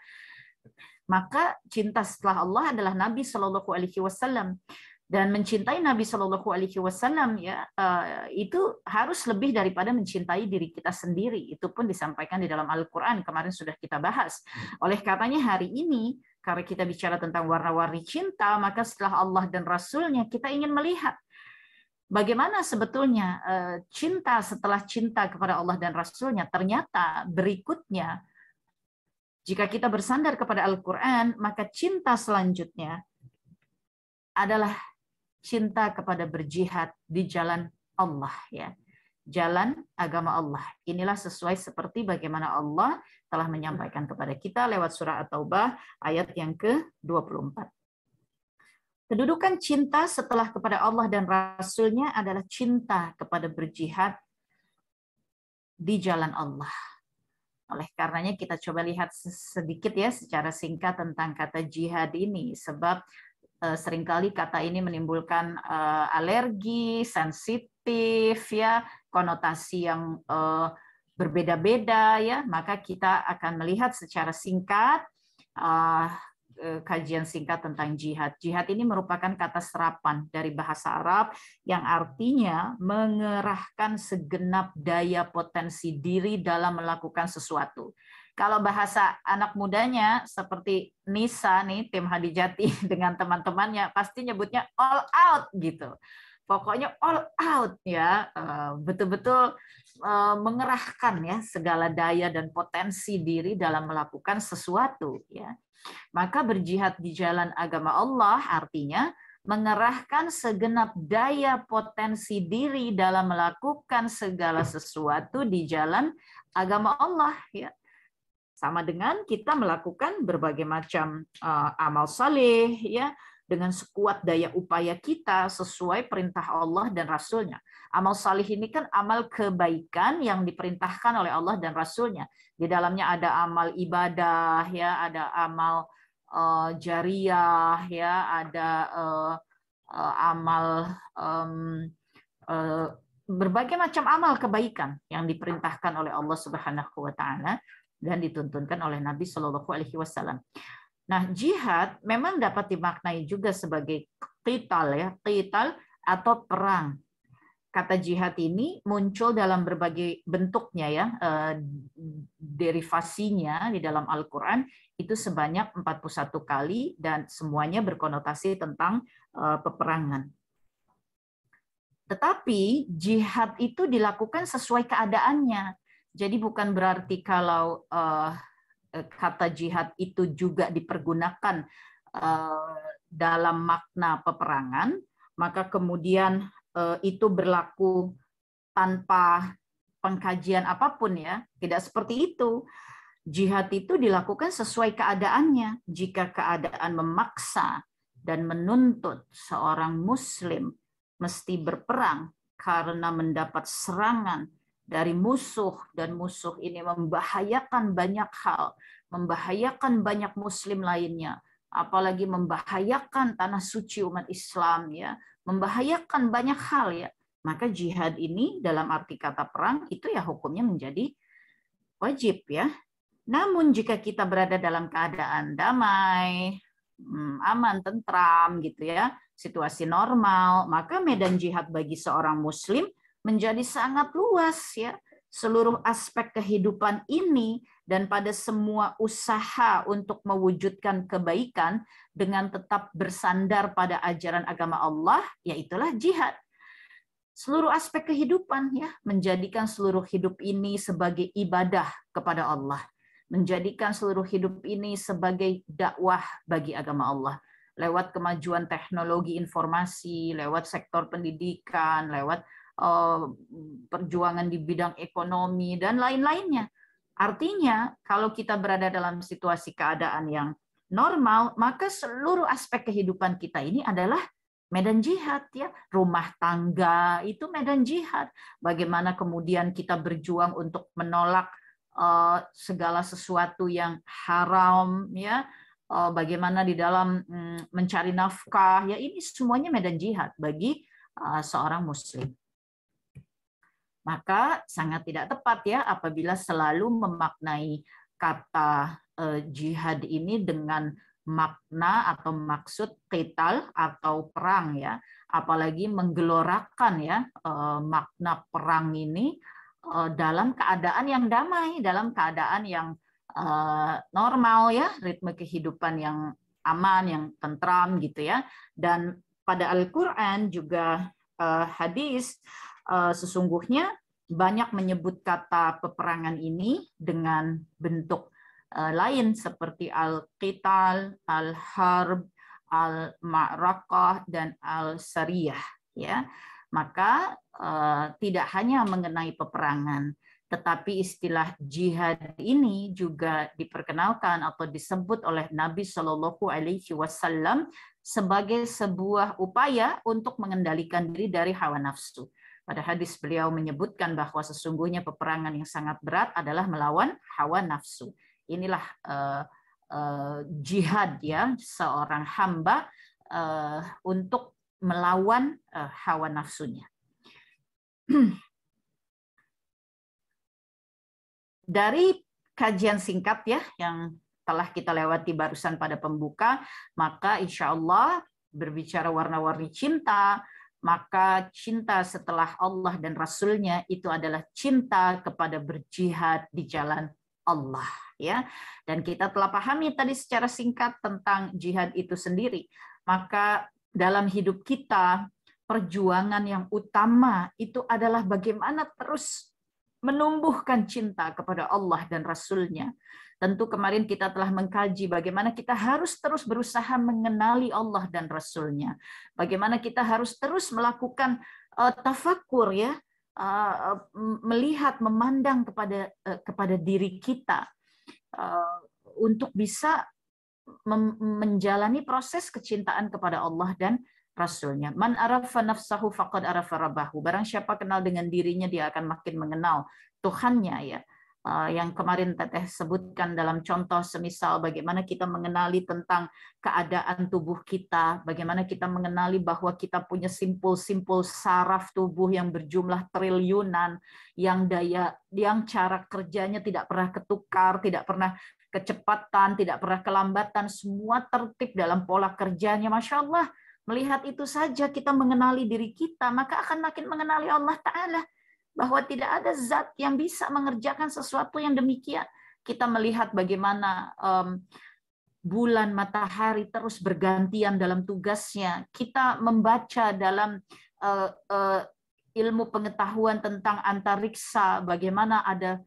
Maka cinta setelah Allah adalah Nabi Shallallahu Alaihi Wasallam, dan mencintai Nabi Shallallahu Alaihi Wasallam ya itu harus lebih daripada mencintai diri kita sendiri. Itu pun disampaikan di dalam Al-Quran, kemarin sudah kita bahas. Oleh karenanya hari ini karena kita bicara tentang warna-warni cinta, maka setelah Allah dan Rasul-Nya kita ingin melihat bagaimana sebetulnya cinta setelah cinta kepada Allah dan Rasul-Nya. Ternyata berikutnya, jika kita bersandar kepada Al-Quran, maka cinta selanjutnya adalah cinta kepada berjihad di jalan Allah, ya, jalan agama Allah. Inilah sesuai seperti bagaimana Allah telah menyampaikan kepada kita lewat surah At-Taubah ayat yang ke-24. Kedudukan cinta setelah kepada Allah dan Rasul-Nya adalah cinta kepada berjihad di jalan Allah. Oleh karenanya kita coba lihat sedikit ya secara singkat tentang kata jihad ini, sebab seringkali kata ini menimbulkan alergi, sensitif, ya, konotasi yang berbeda-beda, ya. Maka kita akan melihat secara singkat kajian singkat tentang jihad. Jihad ini merupakan kata serapan dari bahasa Arab yang artinya mengerahkan segenap daya potensi diri dalam melakukan sesuatu. Kalau bahasa anak mudanya seperti Nisa nih, tim Hadijati dengan teman-temannya pasti nyebutnya all out gitu. Pokoknya all out ya, betul-betul mengerahkan ya segala daya dan potensi diri dalam melakukan sesuatu ya. Maka berjihad di jalan agama Allah artinya mengerahkan segenap daya potensi diri dalam melakukan segala sesuatu di jalan agama Allah ya. Sama dengan kita melakukan berbagai macam amal saleh ya, dengan sekuat daya upaya kita sesuai perintah Allah dan Rasul-Nya. Amal salih ini kan amal kebaikan yang diperintahkan oleh Allah dan Rasul-Nya. Di dalamnya ada amal ibadah, ya, ada amal jariyah, ya, ada amal berbagai macam amal kebaikan yang diperintahkan oleh Allah Subhanahu wa Ta'ala dan dituntunkan oleh Nabi Shallallahu Alaihi Wasallam. Nah, jihad memang dapat dimaknai juga sebagai qital ya, qital atau perang. Kata jihad ini muncul dalam berbagai bentuknya ya, derivasinya di dalam Al-Qur'an itu sebanyak 41 kali dan semuanya berkonotasi tentang peperangan. Tetapi jihad itu dilakukan sesuai keadaannya. Jadi bukan berarti kalau kata jihad itu juga dipergunakan dalam makna peperangan, maka kemudian itu berlaku tanpa pengkajian apapun ya. Tidak seperti itu. Jihad itu dilakukan sesuai keadaannya. Jika keadaan memaksa dan menuntut seorang muslim mesti berperang karena mendapat serangan dari musuh, dan musuh ini membahayakan banyak hal, membahayakan banyak muslim lainnya, apalagi membahayakan tanah suci umat Islam ya, membahayakan banyak hal ya, maka jihad ini dalam arti kata perang itu ya hukumnya menjadi wajib ya. Namun jika kita berada dalam keadaan damai, aman, tentram gitu ya, situasi normal, maka medan jihad bagi seorang muslim menjadi sangat luas ya. Seluruh aspek kehidupan ini dan pada semua usaha untuk mewujudkan kebaikan dengan tetap bersandar pada ajaran agama Allah, yaitulah jihad. Seluruh aspek kehidupan ya, menjadikan seluruh hidup ini sebagai ibadah kepada Allah, menjadikan seluruh hidup ini sebagai dakwah bagi agama Allah. Lewat kemajuan teknologi informasi, lewat sektor pendidikan, lewat perjuangan di bidang ekonomi dan lain-lainnya. Artinya kalau kita berada dalam situasi keadaan yang normal, maka seluruh aspek kehidupan kita ini adalah medan jihad ya. Rumah tangga itu medan jihad. Bagaimana kemudian kita berjuang untuk menolak segala sesuatu yang haram ya. Bagaimana di dalam mencari nafkah ya, ini semuanya medan jihad bagi seorang muslim. Maka sangat tidak tepat ya apabila selalu memaknai kata jihad ini dengan makna atau maksud qital atau perang ya, apalagi menggelorakan ya makna perang ini dalam keadaan yang damai, dalam keadaan yang normal ya, ritme kehidupan yang aman, yang tentram gitu ya. Dan pada Al-Qur'an juga hadis sesungguhnya banyak menyebut kata peperangan ini dengan bentuk lain seperti al-qital, al-harb, al-ma'rakah, dan al-sariyah ya. Maka tidak hanya mengenai peperangan, tetapi istilah jihad ini juga diperkenalkan atau disebut oleh Nabi Shallallahu Alaihi Wasallam sebagai sebuah upaya untuk mengendalikan diri dari hawa nafsu. Pada hadis beliau menyebutkan bahwa sesungguhnya peperangan yang sangat berat adalah melawan hawa nafsu. Inilah jihad ya, seorang hamba untuk melawan hawa nafsunya. Dari kajian singkat ya yang telah kita lewati barusan pada pembuka, maka insya Allah berbicara warna-warni cinta, maka cinta setelah Allah dan Rasul-Nya itu adalah cinta kepada berjihad di jalan Allah, ya. Dan kita telah pahami tadi secara singkat tentang jihad itu sendiri. Maka dalam hidup kita, perjuangan yang utama itu adalah bagaimana terus menumbuhkan cinta kepada Allah dan Rasul-Nya. Tentu kemarin kita telah mengkaji bagaimana kita harus terus berusaha mengenali Allah dan Rasul-Nya. Bagaimana kita harus terus melakukan tafakkur, ya, melihat, memandang kepada diri kita untuk bisa menjalani proses kecintaan kepada Allah dan Rasul-Nya. Man arafa nafsahu faqad arafa rabbahu. Barang siapa kenal dengan dirinya, dia akan makin mengenal Tuhannya, ya. Yang kemarin Teteh sebutkan dalam contoh semisal bagaimana kita mengenali tentang keadaan tubuh kita, bagaimana kita mengenali bahwa kita punya simpul-simpul saraf tubuh yang berjumlah triliunan, yang cara kerjanya tidak pernah ketukar, tidak pernah kecepatan, tidak pernah kelambatan, semua tertib dalam pola kerjanya. Masya Allah, melihat itu saja kita mengenali diri kita, maka akan makin mengenali Allah Ta'ala. Bahwa tidak ada zat yang bisa mengerjakan sesuatu yang demikian. Kita melihat bagaimana bulan, matahari terus bergantian dalam tugasnya. Kita membaca dalam ilmu pengetahuan tentang antariksa, bagaimana ada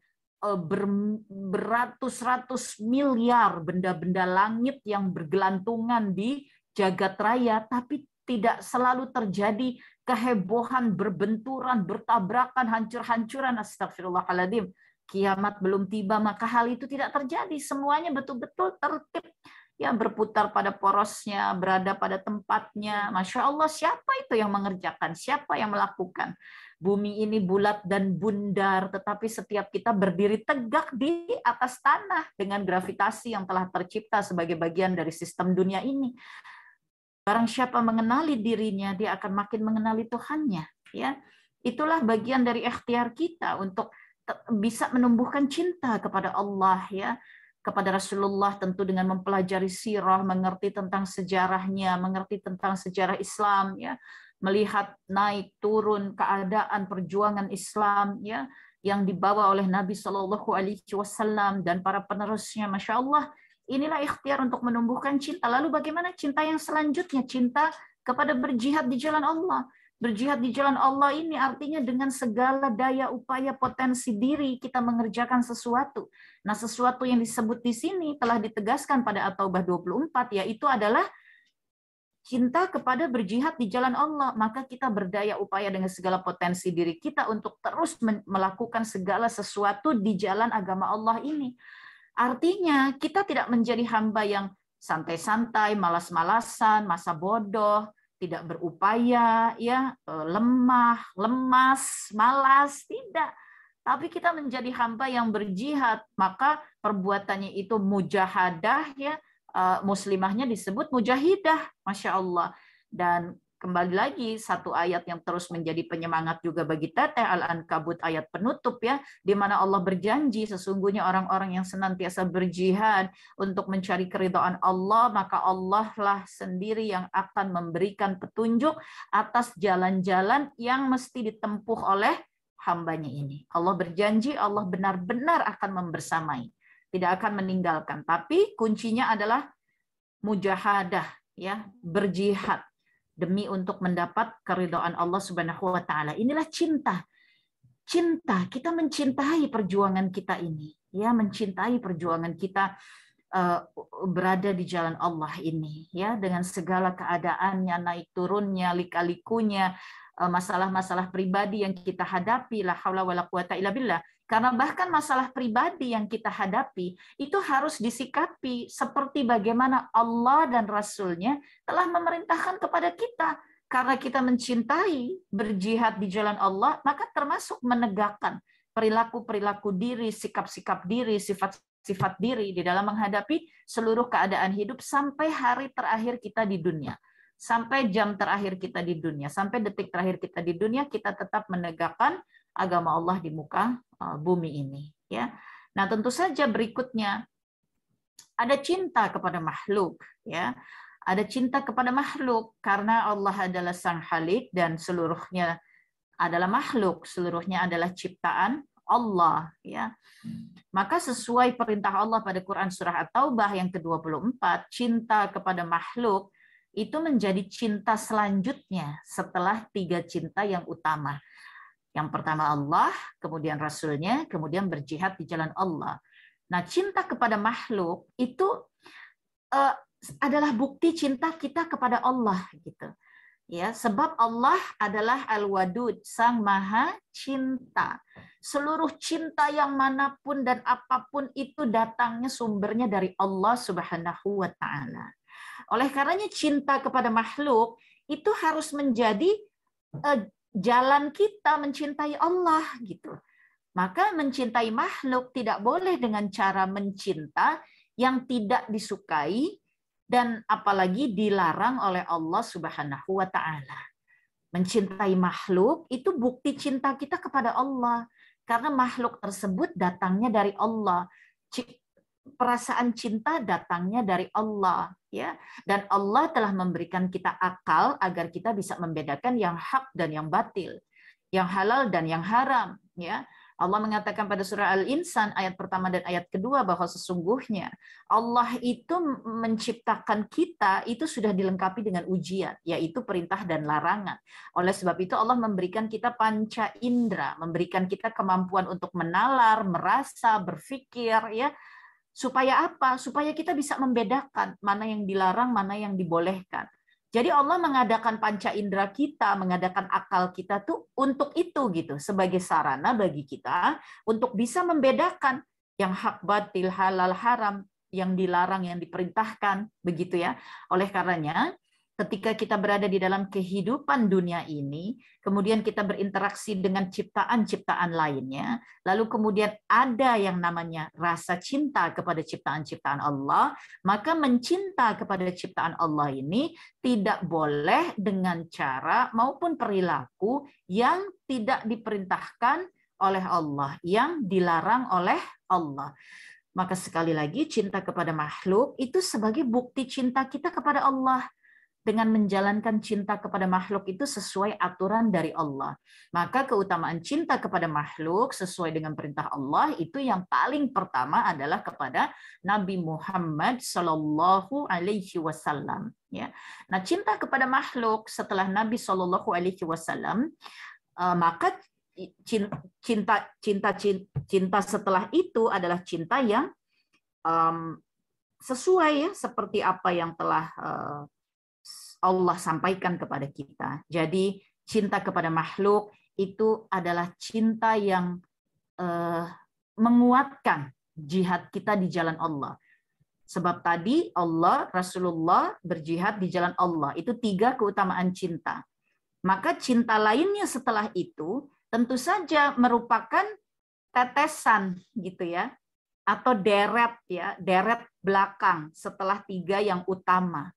beratus-ratus miliar benda-benda langit yang bergelantungan di jagat raya, tapi tidak selalu terjadi kehebohan, berbenturan, bertabrakan, hancur-hancuran. Astagfirullahaladzim. Kiamat belum tiba, maka hal itu tidak terjadi. Semuanya betul-betul tertib, ya, berputar pada porosnya, berada pada tempatnya. Masya Allah, siapa itu yang mengerjakan? Siapa yang melakukan? Bumi ini bulat dan bundar, tetapi setiap kita berdiri tegak di atas tanah dengan gravitasi yang telah tercipta sebagai bagian dari sistem dunia ini. Barang siapa mengenali dirinya, dia akan makin mengenali Tuhannya. Ya, itulah bagian dari ikhtiar kita untuk bisa menumbuhkan cinta kepada Allah, ya, kepada Rasulullah, tentu dengan mempelajari sirah, mengerti tentang sejarahnya, mengerti tentang sejarah Islam, ya, melihat naik turun keadaan perjuangan Islam, ya, yang dibawa oleh Nabi Shallallahu Alaihi Wasallam dan para penerusnya. Masya Allah. Inilah ikhtiar untuk menumbuhkan cinta. Lalu bagaimana cinta yang selanjutnya? Cinta kepada berjihad di jalan Allah. Berjihad di jalan Allah ini artinya dengan segala daya upaya potensi diri kita mengerjakan sesuatu. Nah, sesuatu yang disebut di sini telah ditegaskan pada At-Taubah 24, yaitu adalah cinta kepada berjihad di jalan Allah. Maka kita berdaya upaya dengan segala potensi diri kita untuk terus melakukan segala sesuatu di jalan agama Allah ini. Artinya kita tidak menjadi hamba yang santai-santai, malas-malasan, masa bodoh, tidak berupaya, ya, lemah, lemas, malas, tidak. Tapi kita menjadi hamba yang berjihad, maka perbuatannya itu mujahadah, ya, muslimahnya disebut mujahidah, Masya Allah. Dan kembali lagi satu ayat yang terus menjadi penyemangat juga bagi Teteh, Al-Ankabut ayat penutup, ya, di mana Allah berjanji sesungguhnya orang-orang yang senantiasa berjihad untuk mencari keridhaan Allah, maka Allah lah sendiri yang akan memberikan petunjuk atas jalan-jalan yang mesti ditempuh oleh hambanya ini. Allah berjanji, Allah benar-benar akan membersamai, tidak akan meninggalkan. Tapi kuncinya adalah mujahadah, ya, berjihad demi untuk mendapat keridhaan Allah Subhanahu wa taala. Inilah cinta. Cinta, kita mencintai perjuangan kita ini, ya, mencintai perjuangan kita berada di jalan Allah ini, ya, dengan segala keadaannya, naik turunnya, lika-likunya, masalah-masalah pribadi yang kita hadapi, la haula wala quwata illa billah. Karena bahkan masalah pribadi yang kita hadapi itu harus disikapi seperti bagaimana Allah dan Rasul-Nya telah memerintahkan kepada kita. Karena kita mencintai berjihad di jalan Allah, maka termasuk menegakkan perilaku-perilaku diri, sikap-sikap diri, sifat-sifat diri di dalam menghadapi seluruh keadaan hidup sampai hari terakhir kita di dunia. sampai jam terakhir kita di dunia, sampai detik terakhir kita di dunia, kita tetap menegakkan agama Allah di muka bumi ini. Ya, nah tentu saja berikutnya ada cinta kepada makhluk. Ya, ada cinta kepada makhluk karena Allah adalah Sang Khalik dan seluruhnya adalah makhluk, seluruhnya adalah ciptaan Allah. Ya, maka sesuai perintah Allah pada Quran surah At-Taubah yang ke-24, cinta kepada makhluk itu menjadi cinta selanjutnya setelah 3 cinta yang utama. Yang pertama Allah, kemudian Rasulnya, kemudian berjihad di jalan Allah. Nah, cinta kepada makhluk itu adalah bukti cinta kita kepada Allah, gitu. Ya, sebab Allah adalah Al-Wadud, Sang Maha Cinta. Seluruh cinta yang manapun dan apapun itu datangnya sumbernya dari Allah Subhanahu wa Ta'ala. Oleh karenanya cinta kepada makhluk itu harus menjadi jalan kita mencintai Allah, gitu. Maka mencintai makhluk tidak boleh dengan cara mencinta yang tidak disukai dan apalagi dilarang oleh Allah Subhanahu wa Ta'ala. Mencintai makhluk itu bukti cinta kita kepada Allah, karena makhluk tersebut datangnya dari Allah. Perasaan cinta datangnya dari Allah, ya. Dan Allah telah memberikan kita akal agar kita bisa membedakan yang hak dan yang batil, yang halal dan yang haram, ya. Allah mengatakan pada surah Al-Insan ayat pertama dan ayat kedua bahwa sesungguhnya Allah itu menciptakan kita itu sudah dilengkapi dengan ujian, yaitu perintah dan larangan. Oleh sebab itu Allah memberikan kita panca indera, memberikan kita kemampuan untuk menalar, merasa, berpikir, ya. Supaya apa? Supaya kita bisa membedakan mana yang dilarang, mana yang dibolehkan. Jadi Allah mengadakan panca indera kita, mengadakan akal kita tuh untuk itu, gitu, sebagai sarana bagi kita untuk bisa membedakan yang hak batil, halal haram, yang dilarang, yang diperintahkan, begitu ya. Oleh karenanya ketika kita berada di dalam kehidupan dunia ini, kemudian kita berinteraksi dengan ciptaan-ciptaan lainnya, lalu kemudian ada yang namanya rasa cinta kepada ciptaan-ciptaan Allah, maka mencinta kepada ciptaan Allah ini tidak boleh dengan cara maupun perilaku yang tidak diperintahkan oleh Allah, yang dilarang oleh Allah. Maka sekali lagi cinta kepada makhluk itu sebagai bukti cinta kita kepada Allah. Dengan menjalankan cinta kepada makhluk itu sesuai aturan dari Allah. Maka keutamaan cinta kepada makhluk sesuai dengan perintah Allah itu yang paling pertama adalah kepada Nabi Muhammad Sallallahu Alaihi Wasallam. Ya. Nah, cinta kepada makhluk setelah Nabi Sallallahu Alaihi Wasallam, maka cinta setelah itu adalah cinta yang sesuai, ya, seperti apa yang telah Allah sampaikan kepada kita. Jadi cinta kepada makhluk itu adalah cinta yang menguatkan jihad kita di jalan Allah. Sebab tadi Allah, Rasulullah berjihad di jalan Allah. Itu 3 keutamaan cinta. Maka cinta lainnya setelah itu tentu saja merupakan tetesan, gitu ya, atau deret, ya, deret belakang setelah 3 yang utama.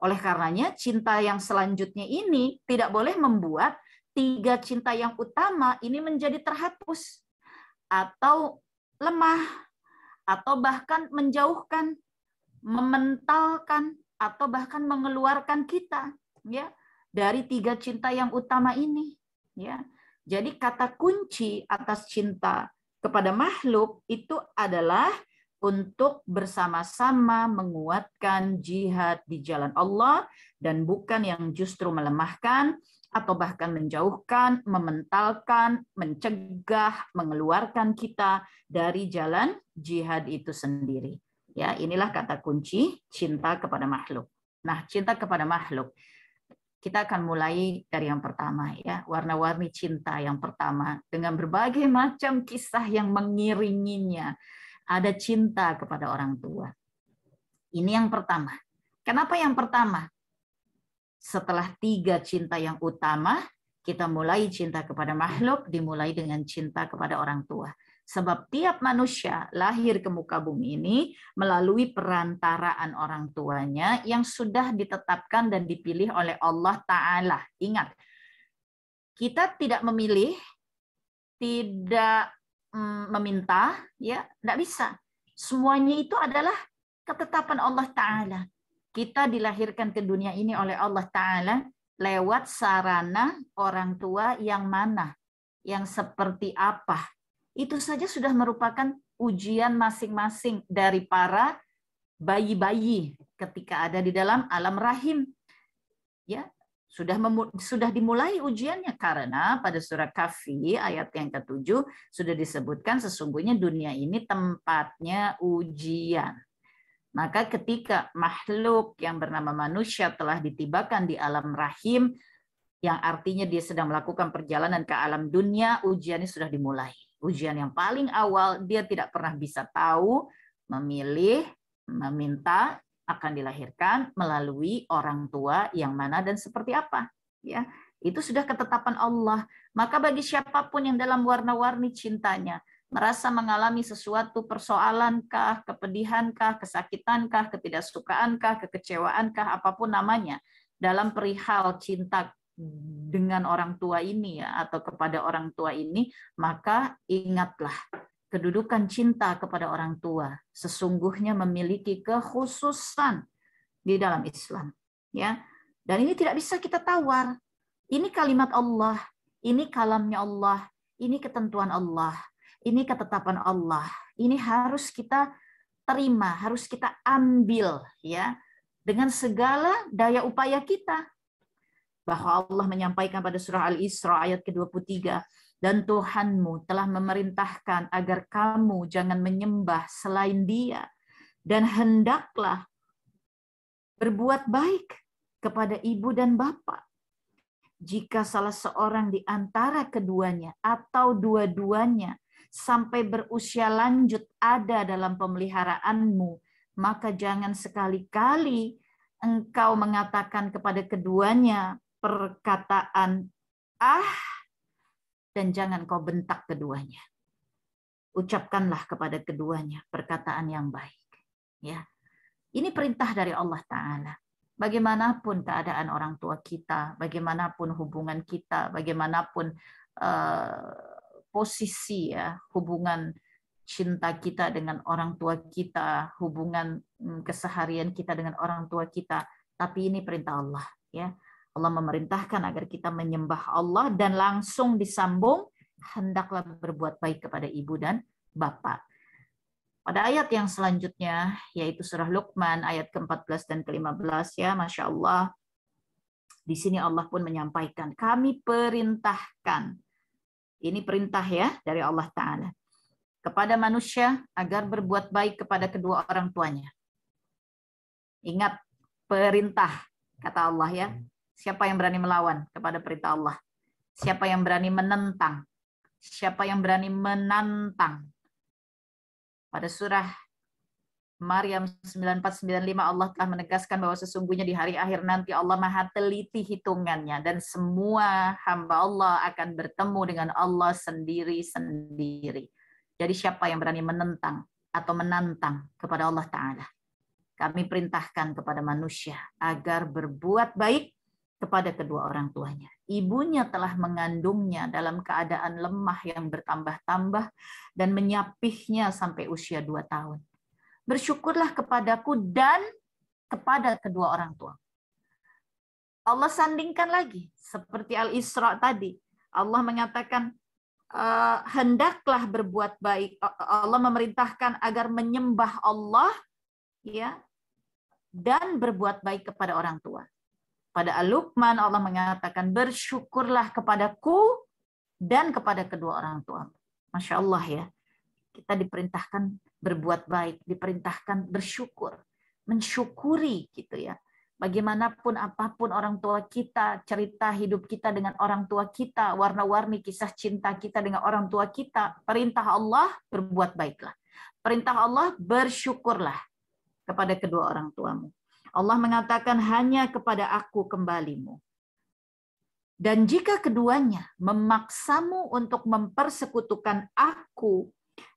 Oleh karenanya cinta yang selanjutnya ini tidak boleh membuat 3 cinta yang utama ini menjadi terhapus atau lemah atau bahkan menjauhkan, mementalkan atau bahkan mengeluarkan kita, ya, dari 3 cinta yang utama ini, ya. Jadi kata kunci atas cinta kepada makhluk itu adalah untuk bersama-sama menguatkan jihad di jalan Allah dan bukan yang justru melemahkan atau bahkan menjauhkan, mementalkan, mencegah, mengeluarkan kita dari jalan jihad itu sendiri. Ya, inilah kata kunci cinta kepada makhluk. Nah, cinta kepada makhluk. Kita akan mulai dari yang pertama, ya, warna-warni cinta yang pertama dengan berbagai macam kisah yang mengiringinya. Ada cinta kepada orang tua. Ini yang pertama. Kenapa yang pertama? Setelah 3 cinta yang utama, kita mulai cinta kepada makhluk, dimulai dengan cinta kepada orang tua. Sebab tiap manusia lahir ke muka bumi ini melalui perantaraan orang tuanya yang sudah ditetapkan dan dipilih oleh Allah Ta'ala. Ingat, kita tidak memilih, tidak meminta, ya, tidak bisa. Semuanya itu adalah ketetapan Allah Ta'ala. Kita dilahirkan ke dunia ini oleh Allah Ta'ala lewat sarana orang tua yang mana, yang seperti apa. Itu saja sudah merupakan ujian masing-masing dari para bayi-bayi ketika ada di dalam alam rahim. Ya, sudah dimulai ujiannya karena pada surah Kahfi ayat yang ke-7 sudah disebutkan sesungguhnya dunia ini tempatnya ujian. Maka ketika makhluk yang bernama manusia telah ditibakan di alam rahim, yang artinya dia sedang melakukan perjalanan ke alam dunia, ujiannya sudah dimulai. Ujian yang paling awal, dia tidak pernah bisa tahu, memilih, meminta, akan dilahirkan melalui orang tua yang mana dan seperti apa. Ya, itu sudah ketetapan Allah. Maka bagi siapapun yang dalam warna-warni cintanya, merasa mengalami sesuatu persoalankah, kepedihankah, kesakitankah, ketidaksukaankah, kekecewaankah, apapun namanya, dalam perihal cinta dengan orang tua ini ya, atau kepada orang tua ini, maka ingatlah kedudukan cinta kepada orang tua sesungguhnya memiliki kekhususan di dalam Islam. Ya, dan ini tidak bisa kita tawar. Ini kalimat Allah, ini kalamnya Allah, ini ketentuan Allah. Ini ketetapan Allah. Ini harus kita terima, harus kita ambil ya dengan segala daya upaya kita. Bahwa Allah menyampaikan pada surah Al-Isra ayat ke-23, dan Tuhanmu telah memerintahkan agar kamu jangan menyembah selain Dia dan hendaklah berbuat baik kepada ibu dan bapak. Jika salah seorang di antara keduanya atau dua-duanya sampai berusia lanjut ada dalam pemeliharaanmu, maka jangan sekali-kali engkau mengatakan kepada keduanya perkataan dan jangan kau bentak keduanya. Ucapkanlah kepada keduanya perkataan yang baik. Ya, ini perintah dari Allah Ta'ala. Bagaimanapun keadaan orang tua kita, bagaimanapun hubungan kita, bagaimanapun posisi ya, hubungan cinta kita dengan orang tua kita, hubungan keseharian kita dengan orang tua kita, tapi ini perintah Allah ya. Allah memerintahkan agar kita menyembah Allah dan langsung disambung hendaklah berbuat baik kepada ibu dan bapak. Pada ayat yang selanjutnya yaitu surah Luqman ayat ke-14 dan ke-15 ya, Masya Allah. Di sini Allah pun menyampaikan, kami perintahkan. Ini perintah ya dari Allah Ta'ala. Kepada manusia agar berbuat baik kepada kedua orang tuanya. Ingat, perintah, kata Allah ya. Siapa yang berani melawan kepada perintah Allah? Siapa yang berani menentang? Siapa yang berani menantang? Pada surah Maryam 9495 Allah telah menegaskan bahwa sesungguhnya di hari akhir nanti Allah maha teliti hitungannya dan semua hamba Allah akan bertemu dengan Allah sendiri-sendiri. Jadi siapa yang berani menentang atau menantang kepada Allah Ta'ala? Kami perintahkan kepada manusia agar berbuat baik kepada kedua orang tuanya. Ibunya telah mengandungnya dalam keadaan lemah yang bertambah-tambah dan menyapihnya sampai usia 2 tahun. Bersyukurlah kepadaku dan kepada kedua orang tua. Allah sandingkan lagi seperti Al-Isra tadi. Allah mengatakan hendaklah berbuat baik. Allah memerintahkan agar menyembah Allah ya dan berbuat baik kepada orang tua. Pada Al-Luqman Allah mengatakan bersyukurlah kepadaku dan kepada kedua orang tua. Masya Allah ya. Kita diperintahkan berbuat baik, diperintahkan bersyukur, mensyukuri gitu ya. Bagaimanapun apapun orang tua kita, cerita hidup kita dengan orang tua kita, warna-warni kisah cinta kita dengan orang tua kita, perintah Allah berbuat baiklah. Perintah Allah bersyukurlah kepada kedua orang tuamu. Allah mengatakan hanya kepada aku kembalimu. Dan jika keduanya memaksamu untuk mempersekutukan aku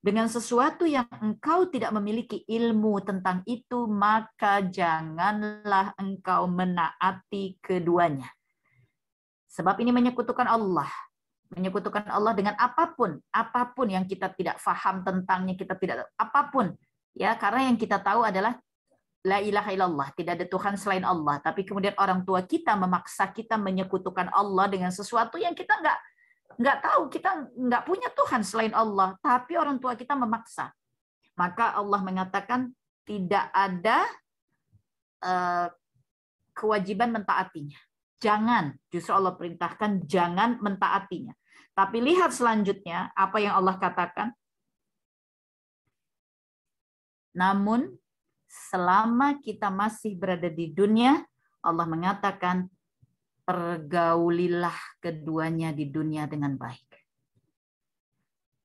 dengan sesuatu yang engkau tidak memiliki ilmu tentang itu, maka janganlah engkau menaati keduanya. Sebab ini menyekutukan Allah. Menyekutukan Allah dengan apapun yang kita tidak faham tentangnya, kita tidak apapun. Ya, karena yang kita tahu adalah la ilaha illallah, tidak ada Tuhan selain Allah. Tapi kemudian orang tua kita memaksa kita menyekutukan Allah dengan sesuatu yang kita nggak tahu, kita nggak punya Tuhan selain Allah, tapi orang tua kita memaksa. Maka Allah mengatakan tidak ada kewajiban mentaatinya. Jangan, justru Allah perintahkan jangan mentaatinya. Tapi lihat selanjutnya apa yang Allah katakan. Namun selama kita masih berada di dunia, Allah mengatakan pergaulilah keduanya di dunia dengan baik.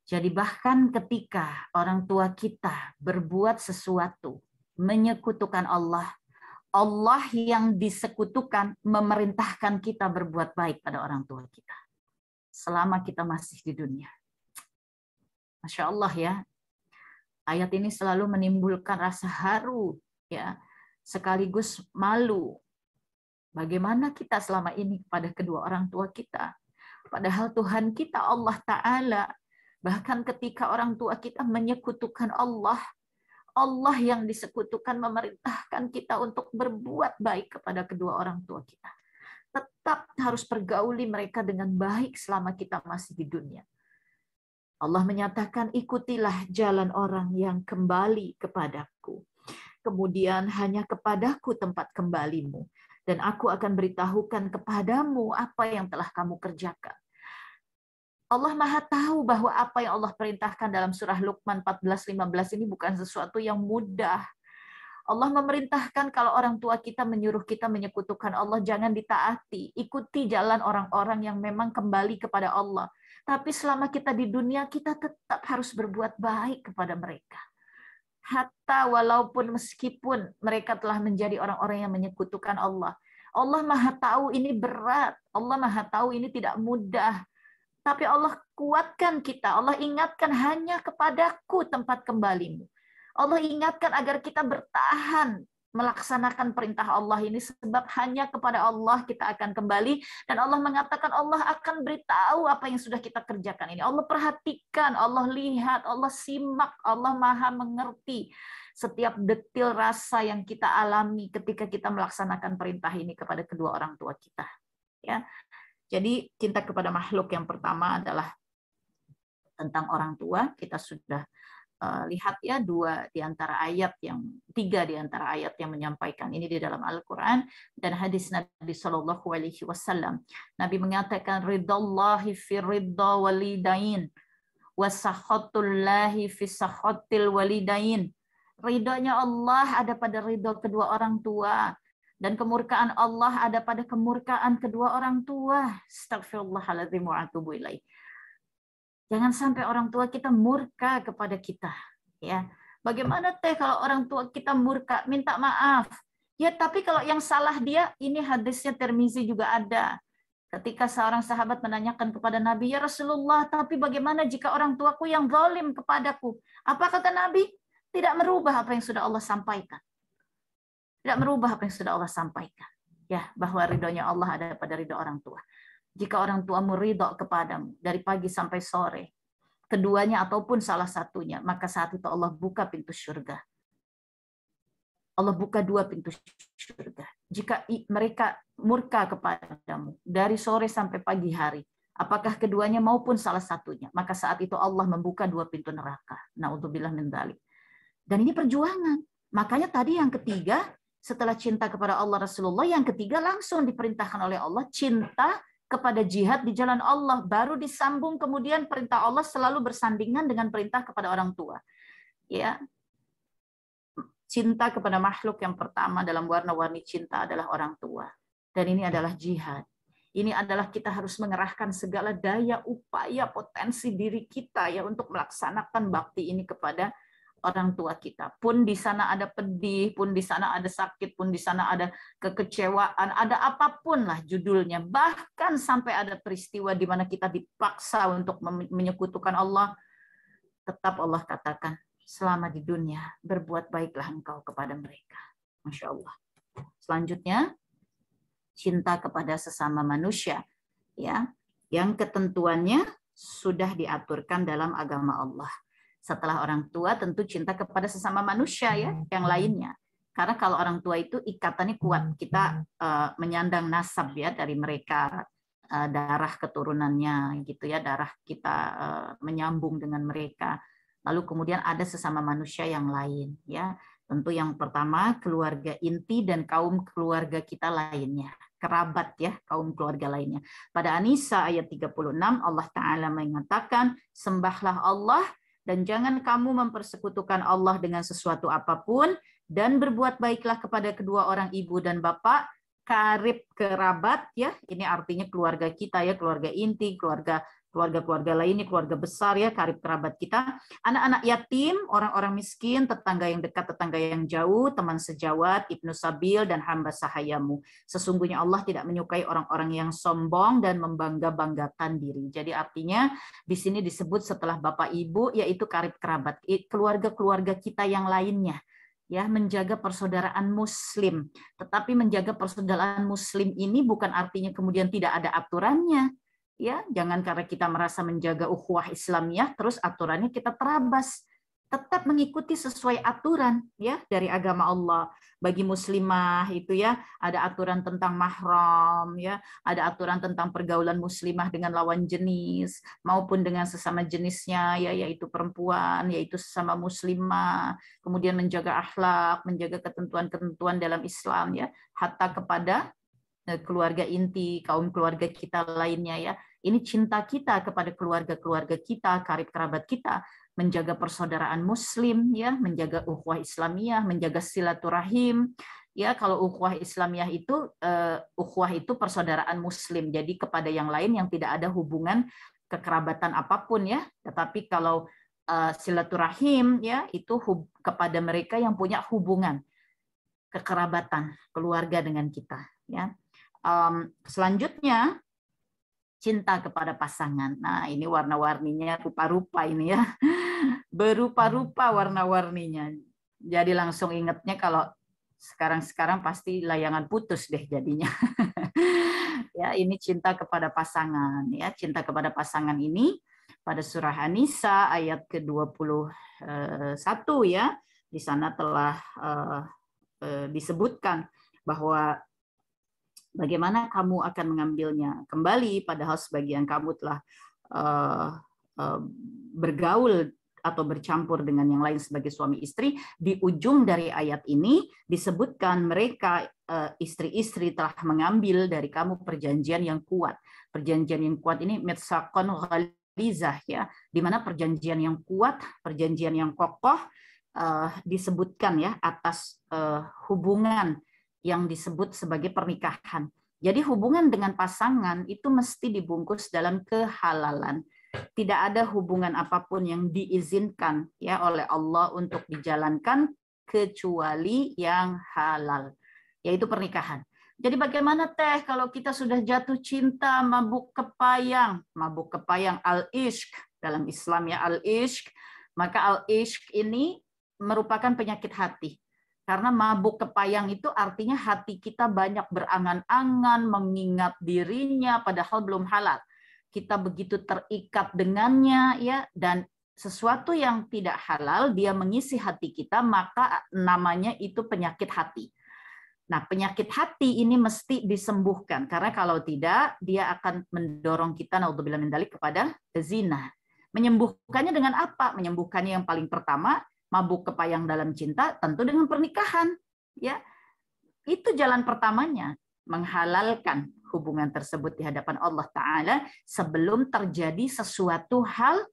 Jadi bahkan ketika orang tua kita berbuat sesuatu, menyekutukan Allah, Allah yang disekutukan memerintahkan kita berbuat baik pada orang tua kita. Selama kita masih di dunia. Masya Allah ya. Ayat ini selalu menimbulkan rasa haru, ya, sekaligus malu. Bagaimana kita selama ini kepada kedua orang tua kita? Padahal Tuhan kita Allah Ta'ala, bahkan ketika orang tua kita menyekutukan Allah, Allah yang disekutukan memerintahkan kita untuk berbuat baik kepada kedua orang tua kita. Tetap harus pergauli mereka dengan baik selama kita masih di dunia. Allah menyatakan, ikutilah jalan orang yang kembali kepadaku. Kemudian hanya kepadaku tempat kembalimu. Dan aku akan beritahukan kepadamu apa yang telah kamu kerjakan. Allah Maha tahu bahwa apa yang Allah perintahkan dalam surah Luqman 14-15 ini bukan sesuatu yang mudah. Allah memerintahkan kalau orang tua kita menyuruh kita menyekutukan Allah, jangan ditaati. Ikuti jalan orang-orang yang memang kembali kepada Allah. Tapi selama kita di dunia, kita tetap harus berbuat baik kepada mereka. Hatta walaupun meskipun mereka telah menjadi orang-orang yang menyekutukan Allah. Allah Maha tahu ini berat. Allah Maha tahu ini tidak mudah. Tapi Allah kuatkan kita. Allah ingatkan hanya kepadaku tempat kembalimu. Allah ingatkan agar kita bertahan melaksanakan perintah Allah ini, sebab hanya kepada Allah kita akan kembali. Dan Allah mengatakan Allah akan beritahu apa yang sudah kita kerjakan ini. Allah perhatikan, Allah lihat, Allah simak, Allah Maha mengerti setiap detil rasa yang kita alami ketika kita melaksanakan perintah ini kepada kedua orang tua kita. Ya, jadi cinta kepada makhluk yang pertama adalah tentang orang tua. Kita sudah lihat ya tiga di antara ayat yang menyampaikan ini di dalam Al-Quran dan hadis Nabi Shallallahu Alaihi Wasallam. Nabi mengatakan ridallahi fi ridha walidain wasakhatullahi fi sakhatil walidain. Ridhonya Allah ada pada ridho kedua orang tua dan kemurkaan Allah ada pada kemurkaan kedua orang tua. Astagfirullahaladzim wa atubu ilaih. Jangan sampai orang tua kita murka kepada kita, ya. Bagaimana kalau orang tua kita murka, minta maaf. Ya, tapi kalau yang salah dia, ini hadisnya Tirmizi juga ada. Ketika seorang sahabat menanyakan kepada Nabi, ya Rasulullah, tapi bagaimana jika orang tuaku yang zalim kepadaku? Apa kata Nabi? Tidak merubah apa yang sudah Allah sampaikan. Tidak merubah apa yang sudah Allah sampaikan. Ya, bahwa ridhonya Allah ada pada ridho orang tua. Jika orang tuamu ridho kepadamu dari pagi sampai sore, keduanya ataupun salah satunya, maka saat itu Allah buka pintu surga. Allah buka dua pintu surga. Jika mereka murka kepadamu dari sore sampai pagi hari, apakah keduanya maupun salah satunya, maka saat itu Allah membuka dua pintu neraka. Na'udzubillah min dzalik. Dan ini perjuangan. Makanya tadi yang ketiga, setelah cinta kepada Allah Rasulullah, yang ketiga langsung diperintahkan oleh Allah cinta kepada jihad di jalan Allah, baru disambung kemudian perintah Allah selalu bersandingan dengan perintah kepada orang tua. Ya. Cinta kepada makhluk yang pertama dalam warna-warni cinta adalah orang tua. Dan ini adalah jihad. Ini adalah kita harus mengerahkan segala daya, upaya, potensi diri kita ya untuk melaksanakan bakti ini kepada orang tua kita. Pun di sana ada pedih, pun di sana ada sakit, pun di sana ada kekecewaan, ada apapun lah judulnya. Bahkan sampai ada peristiwa di mana kita dipaksa untuk menyekutukan Allah, tetap Allah katakan selama di dunia berbuat baiklah engkau kepada mereka. Masya Allah. Selanjutnya, cinta kepada sesama manusia, ya, yang ketentuannya sudah diaturkan dalam agama Allah. Setelah orang tua, tentu cinta kepada sesama manusia, ya, yang lainnya. Karena kalau orang tua itu ikatannya kuat, kita menyandang nasab, ya, dari mereka, darah keturunannya, gitu ya, darah kita menyambung dengan mereka. Lalu kemudian ada sesama manusia yang lain, ya. Tentu yang pertama keluarga inti dan kaum keluarga kita lainnya, kerabat, ya, kaum keluarga lainnya. Pada An-Nisa ayat 36 Allah Ta'ala mengatakan, sembahlah Allah dan jangan kamu mempersekutukan Allah dengan sesuatu apapun, dan berbuat baiklah kepada kedua orang ibu dan bapak, karib kerabat, ya, ini artinya keluarga kita, ya, keluarga inti, keluarga lainnya, keluarga besar, ya, karib kerabat kita, anak-anak yatim, orang-orang miskin, tetangga yang dekat, tetangga yang jauh, teman sejawat, ibnu sabil, dan hamba sahayamu. Sesungguhnya Allah tidak menyukai orang-orang yang sombong dan membangga-banggakan diri. Jadi artinya di sini disebut setelah bapak ibu, yaitu karib kerabat, keluarga-keluarga kita yang lainnya. Ya, menjaga persaudaraan muslim. Tetapi menjaga persaudaraan muslim ini bukan artinya kemudian tidak ada aturannya. Ya, jangan karena kita merasa menjaga ukhuwah Islamiyah terus aturannya kita terabas. Tetap mengikuti sesuai aturan, ya, dari agama Allah. Bagi muslimah itu, ya, ada aturan tentang mahram, ya, ada aturan tentang pergaulan muslimah dengan lawan jenis maupun dengan sesama jenisnya, ya, yaitu perempuan, yaitu sesama muslimah. Kemudian menjaga akhlak, menjaga ketentuan-ketentuan dalam Islam, ya, hatta kepada keluarga inti, kaum keluarga kita lainnya, ya. Ini cinta kita kepada keluarga-keluarga kita, karib kerabat kita, menjaga persaudaraan muslim, ya, menjaga ukhuwah Islamiyah, menjaga silaturahim. Ya, kalau ukhuwah Islamiyah itu ukhuwah itu persaudaraan muslim. Jadi kepada yang lain yang tidak ada hubungan kekerabatan apapun, ya. Tetapi kalau silaturahim, ya, itu kepada mereka yang punya hubungan kekerabatan keluarga dengan kita, ya. Selanjutnya cinta kepada pasangan. Nah, ini warna-warninya rupa-rupa ini, ya. Berupa-rupa warna-warninya. Jadi langsung ingatnya kalau sekarang pasti layangan putus deh jadinya. Ya, ini cinta kepada pasangan, ya. Cinta kepada pasangan ini pada surah An-Nisa ayat ke-21, ya. Di sana telah disebutkan bahwa bagaimana kamu akan mengambilnya kembali, padahal sebagian kamu telah bergaul atau bercampur dengan yang lain sebagai suami istri. Di ujung dari ayat ini disebutkan mereka istri-istri telah mengambil dari kamu perjanjian yang kuat. Perjanjian yang kuat ini mitsaqan ghalizah, ya, di mana perjanjian yang kuat, perjanjian yang kokoh disebutkan, ya, atas hubungan yang disebut sebagai pernikahan. Jadi hubungan dengan pasangan itu mesti dibungkus dalam kehalalan. Tidak ada hubungan apapun yang diizinkan, ya, oleh Allah untuk dijalankan kecuali yang halal, yaitu pernikahan. Jadi bagaimana teh kalau kita sudah jatuh cinta, mabuk kepayang al-ishq dalam Islam, ya, al-ishq, maka al-ishq ini merupakan penyakit hati. Karena mabuk kepayang itu artinya hati kita banyak berangan-angan, mengingat dirinya, padahal belum halal. Kita begitu terikat dengannya, ya, dan sesuatu yang tidak halal dia mengisi hati kita, maka namanya itu penyakit hati. Nah, penyakit hati ini mesti disembuhkan, karena kalau tidak dia akan mendorong kita naudzubillah min dzalik kepada zina. Menyembuhkannya dengan apa? Menyembuhkannya yang paling pertama, mabuk kepayang dalam cinta, tentu dengan pernikahan, ya. Itu jalan pertamanya, menghalalkan hubungan tersebut di hadapan Allah Ta'ala sebelum terjadi sesuatu hal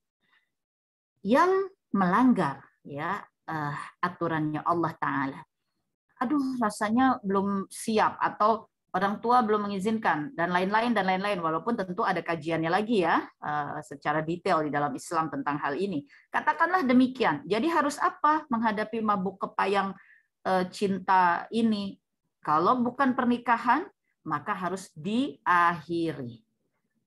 yang melanggar, ya, aturannya Allah Ta'ala. Aduh, rasanya belum siap, atau orang tua belum mengizinkan, dan lain-lain, walaupun tentu ada kajiannya lagi, ya, secara detail di dalam Islam tentang hal ini. Katakanlah demikian. Jadi harus apa menghadapi mabuk kepayang cinta ini? Kalau bukan pernikahan, maka harus diakhiri,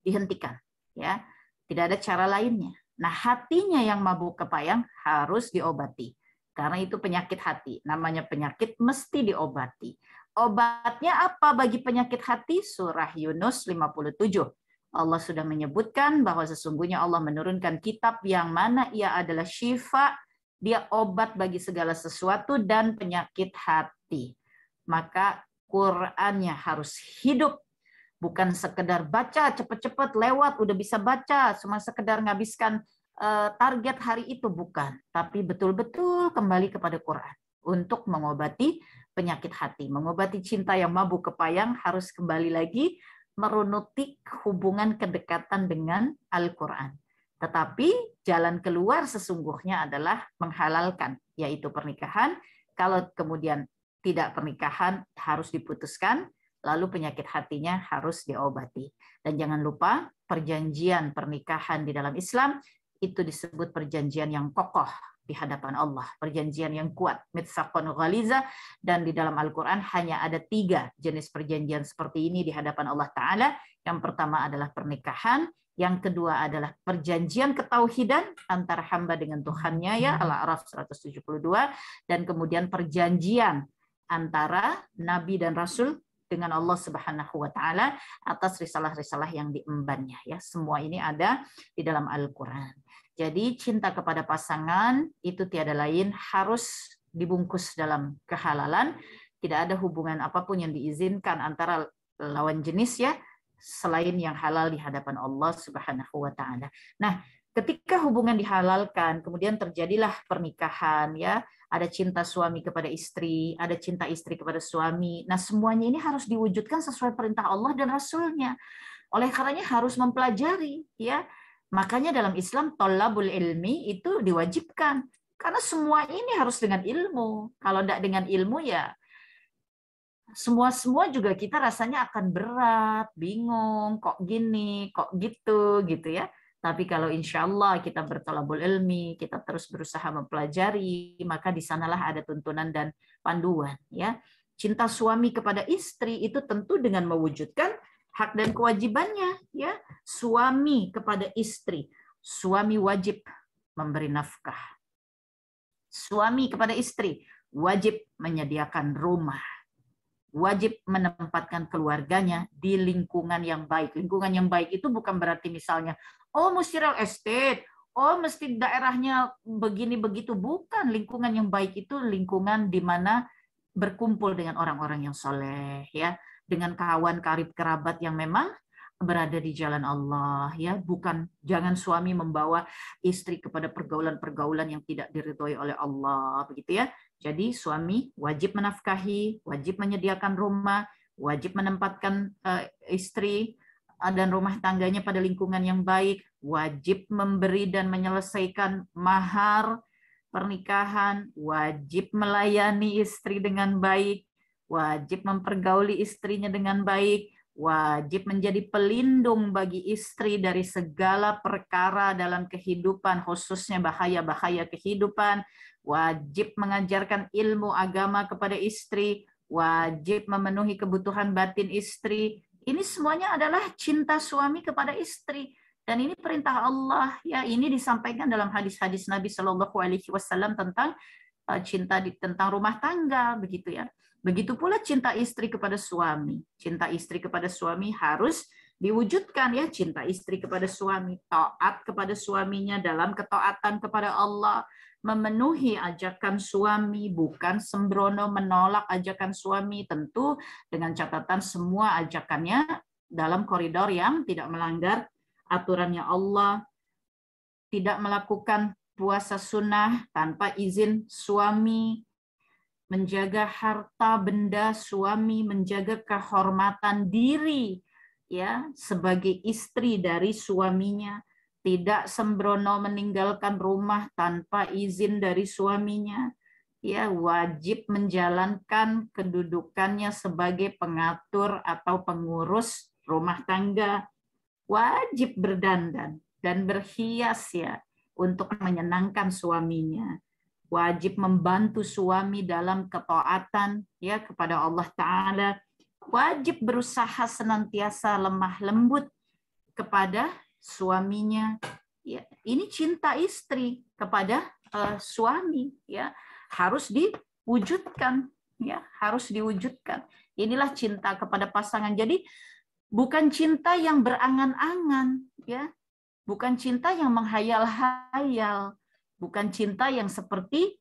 dihentikan, ya. Tidak ada cara lainnya. Nah, hatinya yang mabuk kepayang harus diobati. Karena itu penyakit hati. Namanya penyakit mesti diobati. Obatnya apa bagi penyakit hati? Surah Yunus 57. Allah sudah menyebutkan bahwa sesungguhnya Allah menurunkan kitab yang mana ia adalah syifa, dia obat bagi segala sesuatu dan penyakit hati. Maka Qur'annya harus hidup. Bukan sekedar baca, cepat-cepat lewat, udah bisa baca, cuma sekedar ngabiskan target hari itu, bukan. Tapi betul-betul kembali kepada Quran untuk mengobati penyakit hati. Mengobati cinta yang mabuk kepayang harus kembali lagi merunuti hubungan kedekatan dengan Al-Quran. Tetapi jalan keluar sesungguhnya adalah menghalalkan, yaitu pernikahan. Kalau kemudian tidak pernikahan, harus diputuskan, lalu penyakit hatinya harus diobati. Dan jangan lupa, perjanjian pernikahan di dalam Islam itu disebut perjanjian yang kokoh di hadapan Allah, perjanjian yang kuat, mitsaqun ghaliza, dan di dalam Al-Quran hanya ada 3 jenis perjanjian seperti ini di hadapan Allah Ta'ala. Yang pertama adalah pernikahan, yang kedua adalah perjanjian ketauhidan antara hamba dengan Tuhannya, ya, Al-A'raf 172, dan kemudian perjanjian antara Nabi dan Rasul dengan Allah Subhanahu wa Ta'ala atas risalah-risalah yang diembannya, ya. Semua ini ada di dalam Al-Quran. Jadi cinta kepada pasangan itu tiada lain harus dibungkus dalam kehalalan. Tidak ada hubungan apapun yang diizinkan antara lawan jenis, ya, selain yang halal di hadapan Allah Subhanahu wa Ta'ala. Nah, ketika hubungan dihalalkan, kemudian terjadilah pernikahan, ya. Ada cinta suami kepada istri, ada cinta istri kepada suami. Nah, semuanya ini harus diwujudkan sesuai perintah Allah dan Rasulnya. Oleh karenanya harus mempelajari, ya. Makanya dalam Islam thalabul ilmi itu diwajibkan. Karena semua ini harus dengan ilmu. Kalau tidak dengan ilmu, ya semua juga kita rasanya akan berat, bingung, kok gini, kok gitu, gitu ya. Tapi kalau insya Allah kita berthalabul ilmi, kita terus berusaha mempelajari, maka di sanalah ada tuntunan dan panduan, ya. Cinta suami kepada istri itu tentu dengan mewujudkan hak dan kewajibannya, ya. Suami kepada istri, suami wajib memberi nafkah. Suami kepada istri wajib menyediakan rumah. Wajib menempatkan keluarganya di lingkungan yang baik. Lingkungan yang baik itu bukan berarti misalnya, oh mesti real estate, oh mesti daerahnya begini begitu. Bukan. Lingkungan yang baik itu lingkungan di mana berkumpul dengan orang-orang yang soleh, ya, dengan kawan karib kerabat yang memang berada di jalan Allah, ya. Bukan, jangan suami membawa istri kepada pergaulan-pergaulan yang tidak diridhoi oleh Allah, begitu ya. Jadi suami wajib menafkahi, wajib menyediakan rumah, wajib menempatkan istri dan rumah tangganya pada lingkungan yang baik, wajib memberi dan menyelesaikan mahar pernikahan, wajib melayani istri dengan baik, wajib mempergauli istrinya dengan baik, wajib menjadi pelindung bagi istri dari segala perkara dalam kehidupan, khususnya bahaya-bahaya kehidupan, wajib mengajarkan ilmu agama kepada istri, wajib memenuhi kebutuhan batin istri. Ini semuanya adalah cinta suami kepada istri. Dan ini perintah Allah, ya. Ini disampaikan dalam hadis-hadis Nabi Shallallahu Alaihi Wasallam tentang cinta tentang rumah tangga, begitu ya. Begitu pula cinta istri kepada suami. Cinta istri kepada suami harus diwujudkan, ya. Cinta istri kepada suami, taat kepada suaminya dalam ketaatan kepada Allah, memenuhi ajakan suami, bukan sembrono menolak ajakan suami, tentu dengan catatan semua ajakannya dalam koridor yang tidak melanggar aturannya Allah, tidak melakukan puasa sunnah tanpa izin suami, menjaga harta benda suami, menjaga kehormatan diri, ya, sebagai istri dari suaminya, tidak sembrono meninggalkan rumah tanpa izin dari suaminya, ya, wajib menjalankan kedudukannya sebagai pengatur atau pengurus rumah tangga, wajib berdandan dan berhias, ya, untuk menyenangkan suaminya, wajib membantu suami dalam ketaatan, ya, kepada Allah Ta'ala, wajib berusaha senantiasa lemah lembut kepada suaminya, ya, ini cinta istri kepada suami, ya, harus diwujudkan, ya, harus diwujudkan. Inilah cinta kepada pasangan. Jadi bukan cinta yang berangan-angan, ya, bukan cinta yang menghayal-hayal, bukan cinta yang seperti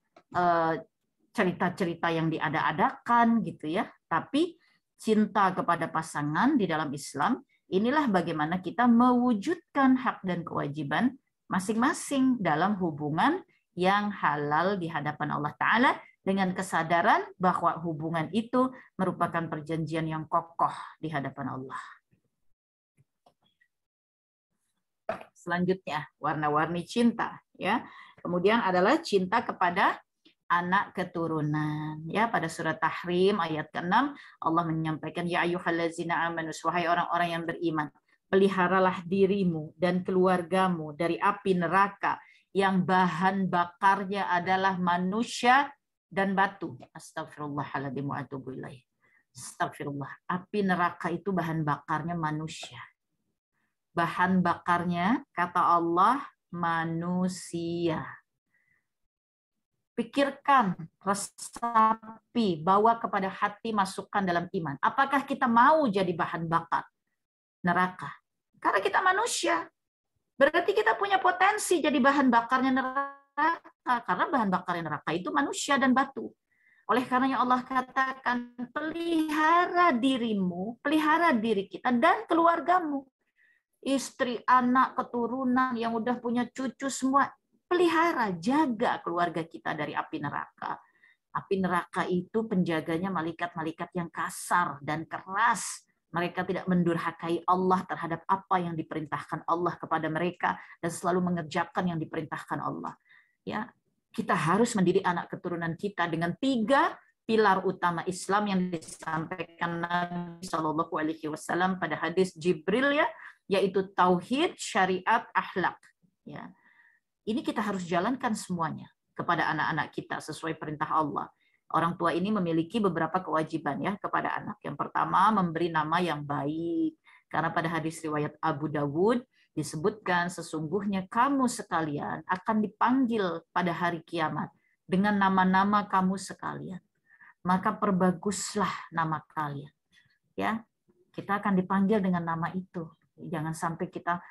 cerita-cerita yang diada-adakan gitu ya, tapi cinta kepada pasangan di dalam Islam, inilah bagaimana kita mewujudkan hak dan kewajiban masing-masing dalam hubungan yang halal di hadapan Allah Ta'ala dengan kesadaran bahwa hubungan itu merupakan perjanjian yang kokoh di hadapan Allah. Selanjutnya, warna-warni cinta. Ya. Kemudian adalah cinta kepada anak keturunan. Ya, pada surat Tahrim ayat ke-6 Allah menyampaikan, ya ayyuhallazina amanu, wahai orang-orang yang beriman, peliharalah dirimu dan keluargamu dari api neraka yang bahan bakarnya adalah manusia dan batu. Astagfirullahaladzim wa atubu ilaih. Astagfirullah. Api neraka itu bahan bakarnya manusia. Bahan bakarnya, kata Allah, manusia. Pikirkan, resapi, bawa kepada hati, masukkan dalam iman. Apakah kita mau jadi bahan bakar neraka? Karena kita manusia. Berarti kita punya potensi jadi bahan bakarnya neraka. Karena bahan bakarnya neraka itu manusia dan batu. Oleh karenanya Allah katakan, pelihara dirimu, pelihara diri kita dan keluargamu. Istri, anak, keturunan yang udah punya cucu semua, pelihara, jaga keluarga kita dari api neraka. Api neraka itu penjaganya malaikat-malaikat yang kasar dan keras. Mereka tidak mendurhakai Allah terhadap apa yang diperintahkan Allah kepada mereka dan selalu mengerjakan yang diperintahkan Allah. Ya, kita harus mendidik anak keturunan kita dengan 3 pilar utama Islam yang disampaikan Nabi Shallallahu Alaihi Wasallam pada hadis Jibril, ya, yaitu tauhid, syariat, akhlak. Ya. Ini kita harus jalankan semuanya kepada anak-anak kita sesuai perintah Allah. Orang tua ini memiliki beberapa kewajiban ya kepada anak. Yang pertama, memberi nama yang baik. Karena pada hadis riwayat Abu Dawud disebutkan, sesungguhnya kamu sekalian akan dipanggil pada hari kiamat dengan nama-nama kamu sekalian. Maka perbaguslah nama kalian. Ya, kita akan dipanggil dengan nama itu. Jangan sampai kita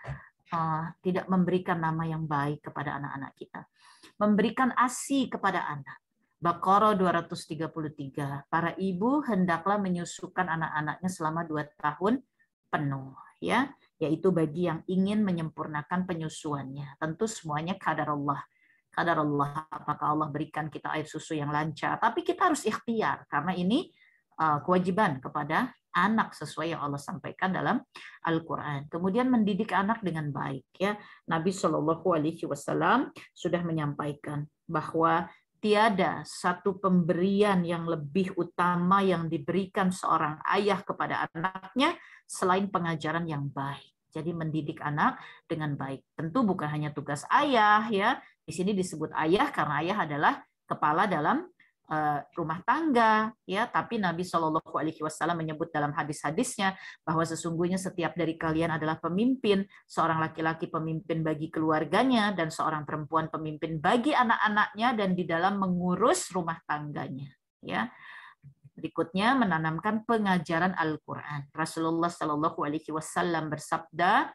tidak memberikan nama yang baik kepada anak-anak kita. Memberikan ASI kepada anak. Baqarah 233. Para ibu hendaklah menyusukan anak-anaknya selama 2 tahun penuh, ya, yaitu bagi yang ingin menyempurnakan penyusuannya. Tentu semuanya kadar Allah. Kadar Allah, apakah Allah berikan kita air susu yang lancar, tapi kita harus ikhtiar karena ini kewajiban kepada anak sesuai yang Allah sampaikan dalam Al-Quran. Kemudian mendidik anak dengan baik. Ya, Nabi Shallallahu Alaihi Wasallam sudah menyampaikan bahwa tiada satu pemberian yang lebih utama yang diberikan seorang ayah kepada anaknya selain pengajaran yang baik. Jadi mendidik anak dengan baik. Tentu bukan hanya tugas ayah, ya. Di sini disebut ayah karena ayah adalah kepala dalam rumah tangga, ya, tapi Nabi Shallallahu Alaihi Wasallam menyebut dalam hadis-hadisnya bahwa sesungguhnya setiap dari kalian adalah pemimpin, seorang laki-laki pemimpin bagi keluarganya dan seorang perempuan pemimpin bagi anak-anaknya dan di dalam mengurus rumah tangganya. Ya, berikutnya menanamkan pengajaran Al-Quran. Rasulullah Shallallahu Alaihi Wasallam bersabda,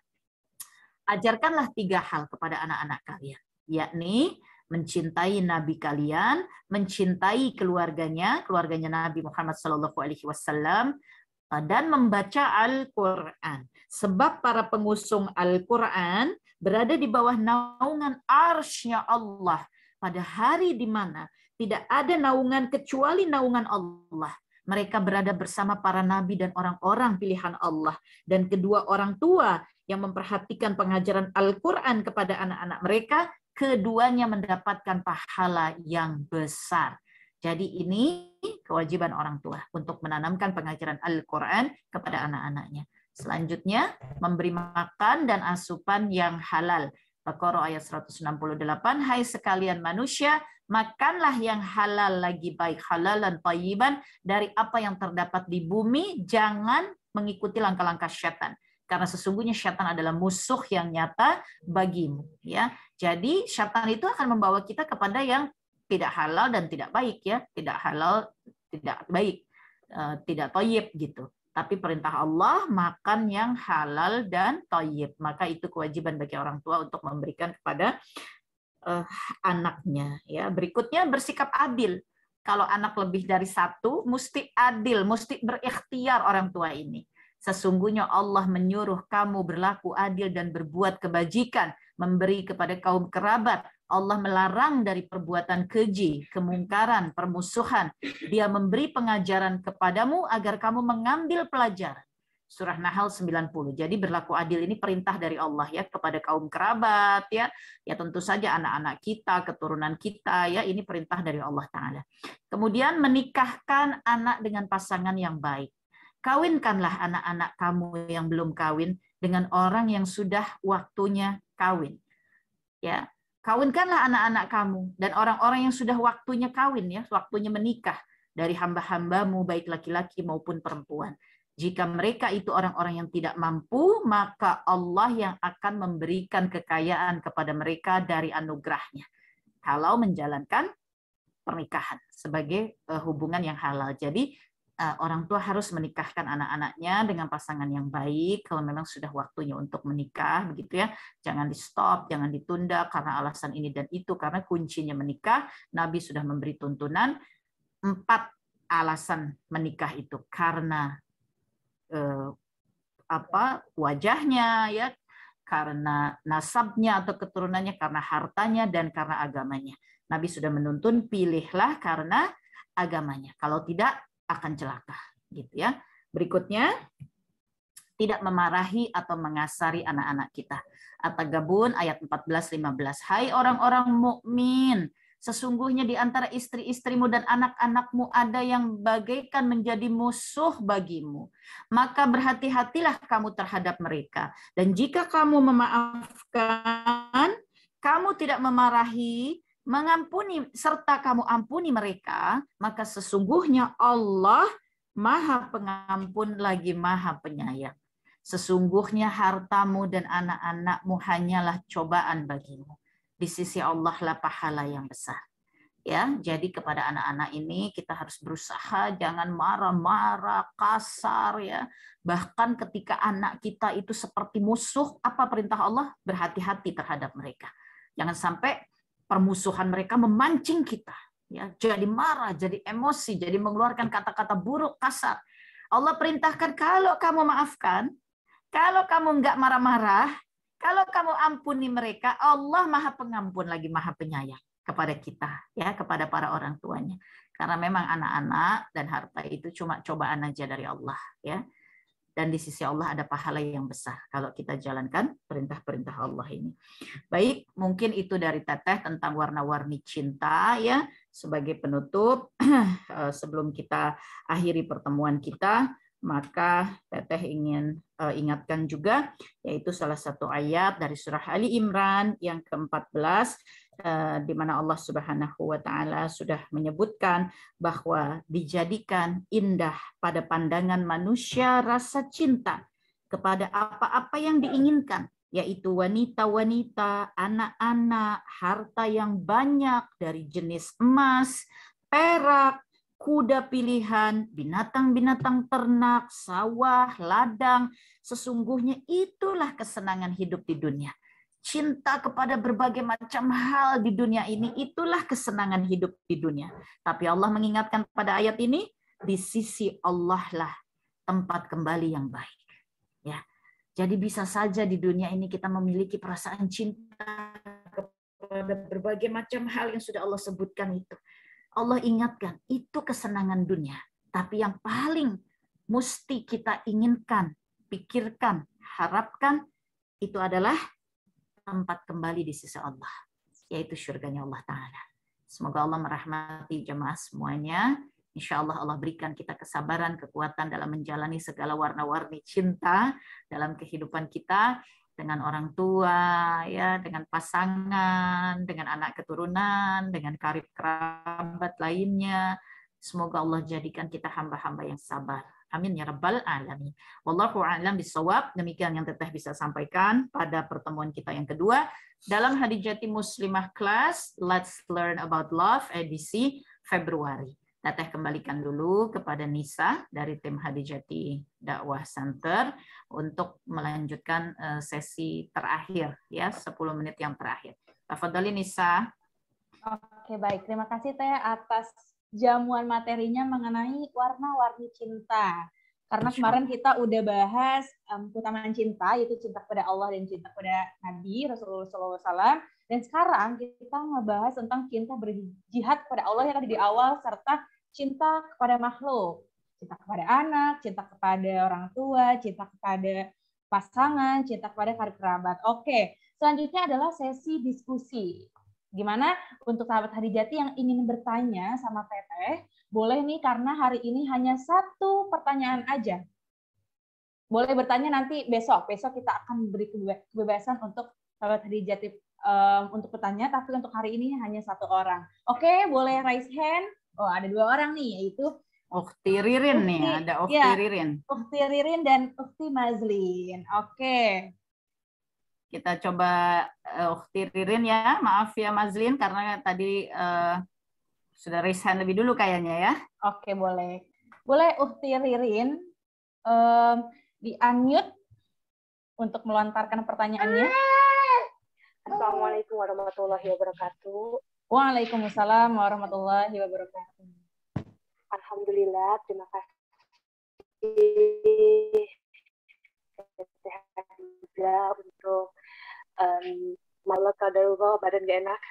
ajarkanlah 3 hal kepada anak-anak kalian, yakni mencintai Nabi kalian, mencintai keluarganya Nabi Muhammad SAW, dan membaca Al-Quran. Sebab para pengusung Al-Quran berada di bawah naungan arsy-Nya Allah pada hari di mana tidak ada naungan kecuali naungan Allah. Mereka berada bersama para nabi dan orang-orang pilihan Allah. Dan kedua orang tua yang memperhatikan pengajaran Al-Quran kepada anak-anak mereka, keduanya mendapatkan pahala yang besar. Jadi ini kewajiban orang tua untuk menanamkan pengajaran Al-Quran kepada anak-anaknya. Selanjutnya, memberi makan dan asupan yang halal. Baqarah ayat 168, hai sekalian manusia, makanlah yang halal lagi baik, halalan thayyiban, dari apa yang terdapat di bumi, jangan mengikuti langkah-langkah syaitan. Karena sesungguhnya syaitan adalah musuh yang nyata bagimu, ya. Jadi syaitan itu akan membawa kita kepada yang tidak halal dan tidak baik, ya. Tidak halal, tidak baik, tidak thayyib gitu. Tapi perintah Allah makan yang halal dan thayyib. Maka itu kewajiban bagi orang tua untuk memberikan kepada anaknya, ya. Berikutnya bersikap adil. Kalau anak lebih dari satu, mesti adil, mesti berikhtiar orang tua ini. Sesungguhnya Allah menyuruh kamu berlaku adil dan berbuat kebajikan, memberi kepada kaum kerabat. Allah melarang dari perbuatan keji, kemungkaran, permusuhan. Dia memberi pengajaran kepadamu agar kamu mengambil pelajaran. Surah Nahl 90. Jadi berlaku adil ini perintah dari Allah, ya, kepada kaum kerabat, ya. Ya tentu saja anak-anak kita, keturunan kita, ya, ini perintah dari Allah Ta'ala. Kemudian menikahkan anak dengan pasangan yang baik. Kawinkanlah anak-anak kamu yang belum kawin dengan orang yang sudah waktunya kawin. Ya, kawinkanlah anak-anak kamu dan orang-orang yang sudah waktunya kawin, ya, waktunya menikah dari hamba-hambamu baik laki-laki maupun perempuan. Jika mereka itu orang-orang yang tidak mampu, maka Allah yang akan memberikan kekayaan kepada mereka dari anugerahnya. Kalau menjalankan pernikahan sebagai hubungan yang halal. Jadi orang tua harus menikahkan anak-anaknya dengan pasangan yang baik kalau memang sudah waktunya untuk menikah, begitu ya. Jangan di stop, jangan ditunda karena alasan ini dan itu, karena kuncinya menikah. Nabi sudah memberi tuntunan 4 alasan menikah itu, karena wajahnya, ya, karena nasabnya atau keturunannya, karena hartanya, dan karena agamanya. Nabi sudah menuntun pilihlah karena agamanya. Kalau tidak akan celaka, gitu ya. Berikutnya, tidak memarahi atau mengasari anak-anak kita. At-Taghabun ayat 14-15. Hai orang-orang mukmin, sesungguhnya di antara istri-istrimu dan anak-anakmu ada yang bagaikan menjadi musuh bagimu. Maka berhati-hatilah kamu terhadap mereka. Dan jika kamu memaafkan, kamu tidak memarahi, mengampuni serta kamu ampuni mereka, maka sesungguhnya Allah Maha Pengampun lagi Maha Penyayang. Sesungguhnya hartamu dan anak-anakmu hanyalah cobaan bagimu. Di sisi Allah lah pahala yang besar. Ya, jadi kepada anak-anak ini kita harus berusaha jangan marah-marah, kasar, ya. Bahkan ketika anak kita itu seperti musuh, apa perintah Allah? Berhati-hati terhadap mereka. Jangan sampai permusuhan mereka memancing kita, ya, jadi marah, jadi emosi, jadi mengeluarkan kata-kata buruk, kasar. Allah perintahkan kalau kamu maafkan, kalau kamu enggak marah-marah, kalau kamu ampuni mereka, Allah Maha Pengampun lagi Maha Penyayang kepada kita, ya, kepada para orang tuanya. Karena memang anak-anak dan harta itu cuma cobaan aja dari Allah, ya. Dan di sisi Allah ada pahala yang besar kalau kita jalankan perintah-perintah Allah ini. Baik, mungkin itu dari Teteh tentang warna-warni cinta, ya. Sebagai penutup, sebelum kita akhiri pertemuan kita, maka Teteh ingin ingatkan juga, yaitu salah satu ayat dari surah Ali Imran yang ke-14, di mana Allah Subhanahu wa Ta'ala sudah menyebutkan bahwa dijadikan indah pada pandangan manusia rasa cinta kepada apa-apa yang diinginkan, yaitu wanita-wanita, anak-anak, harta yang banyak dari jenis emas, perak, kuda pilihan, binatang-binatang ternak, sawah, ladang. Sesungguhnya itulah kesenangan hidup di dunia. Cinta kepada berbagai macam hal di dunia ini, itulah kesenangan hidup di dunia. Tapi Allah mengingatkan pada ayat ini, di sisi Allah lah tempat kembali yang baik. Ya, jadi bisa saja di dunia ini kita memiliki perasaan cinta kepada berbagai macam hal yang sudah Allah sebutkan itu. Allah ingatkan, itu kesenangan dunia. Tapi yang paling mesti kita inginkan, pikirkan, harapkan, itu adalah tempat kembali di sisi Allah, yaitu surganya Allah Ta'ala. Semoga Allah merahmati jemaah semuanya. Insya Allah Allah berikan kita kesabaran, kekuatan dalam menjalani segala warna-warni cinta dalam kehidupan kita, dengan orang tua, ya, dengan pasangan, dengan anak keturunan, dengan karib kerabat lainnya. Semoga Allah jadikan kita hamba-hamba yang sabar, Amin ya rabbal alamin. Wallahu a'lam bishawab. Demikian yang Teteh bisa sampaikan pada pertemuan kita yang kedua dalam Hadijati Muslimah Class Let's Learn About Love edisi Februari. Teteh kembalikan dulu kepada Nisa dari tim Hadijati Dakwah Center untuk melanjutkan sesi terakhir ya, 10 menit yang terakhir. Tafadhali Nisa. Oke, baik. Terima kasih Teh atas jamuan materinya mengenai warna-warni cinta. Karena kemarin kita udah bahas keutamaan cinta, yaitu cinta kepada Allah dan cinta kepada Nabi Rasulullah SAW. Dan sekarang kita ngebahas tentang cinta berjihad kepada Allah yang tadi di awal, serta cinta kepada makhluk. Cinta kepada anak, cinta kepada orang tua, cinta kepada pasangan, cinta kepada kerabat. Oke, selanjutnya adalah sesi diskusi. Gimana untuk sahabat Hadijati yang ingin bertanya sama Teteh, boleh nih karena hari ini hanya 1 pertanyaan aja. Boleh bertanya nanti besok kita akan beri kebebasan untuk sahabat Hadijati untuk bertanya, tapi untuk hari ini hanya 1 orang. Oke, boleh raise hand. Oh, ada 2 orang nih, yaitu Ukhti Ririn nih, ada Ukhti Ririn. Ukhti Ririn dan Ukhti Mazlin. Oke. Kita coba Ukhti Ririn ya, maaf ya Mazlin karena tadi sudah raise hand lebih dulu kayaknya ya. Oke, boleh. Boleh Ukhti Ririn di-unmute untuk melontarkan pertanyaannya. Assalamualaikum warahmatullahi wabarakatuh. Waalaikumsalam warahmatullahi wabarakatuh. Alhamdulillah, terima kasih juga untuk malam kadarullah badan gak enak.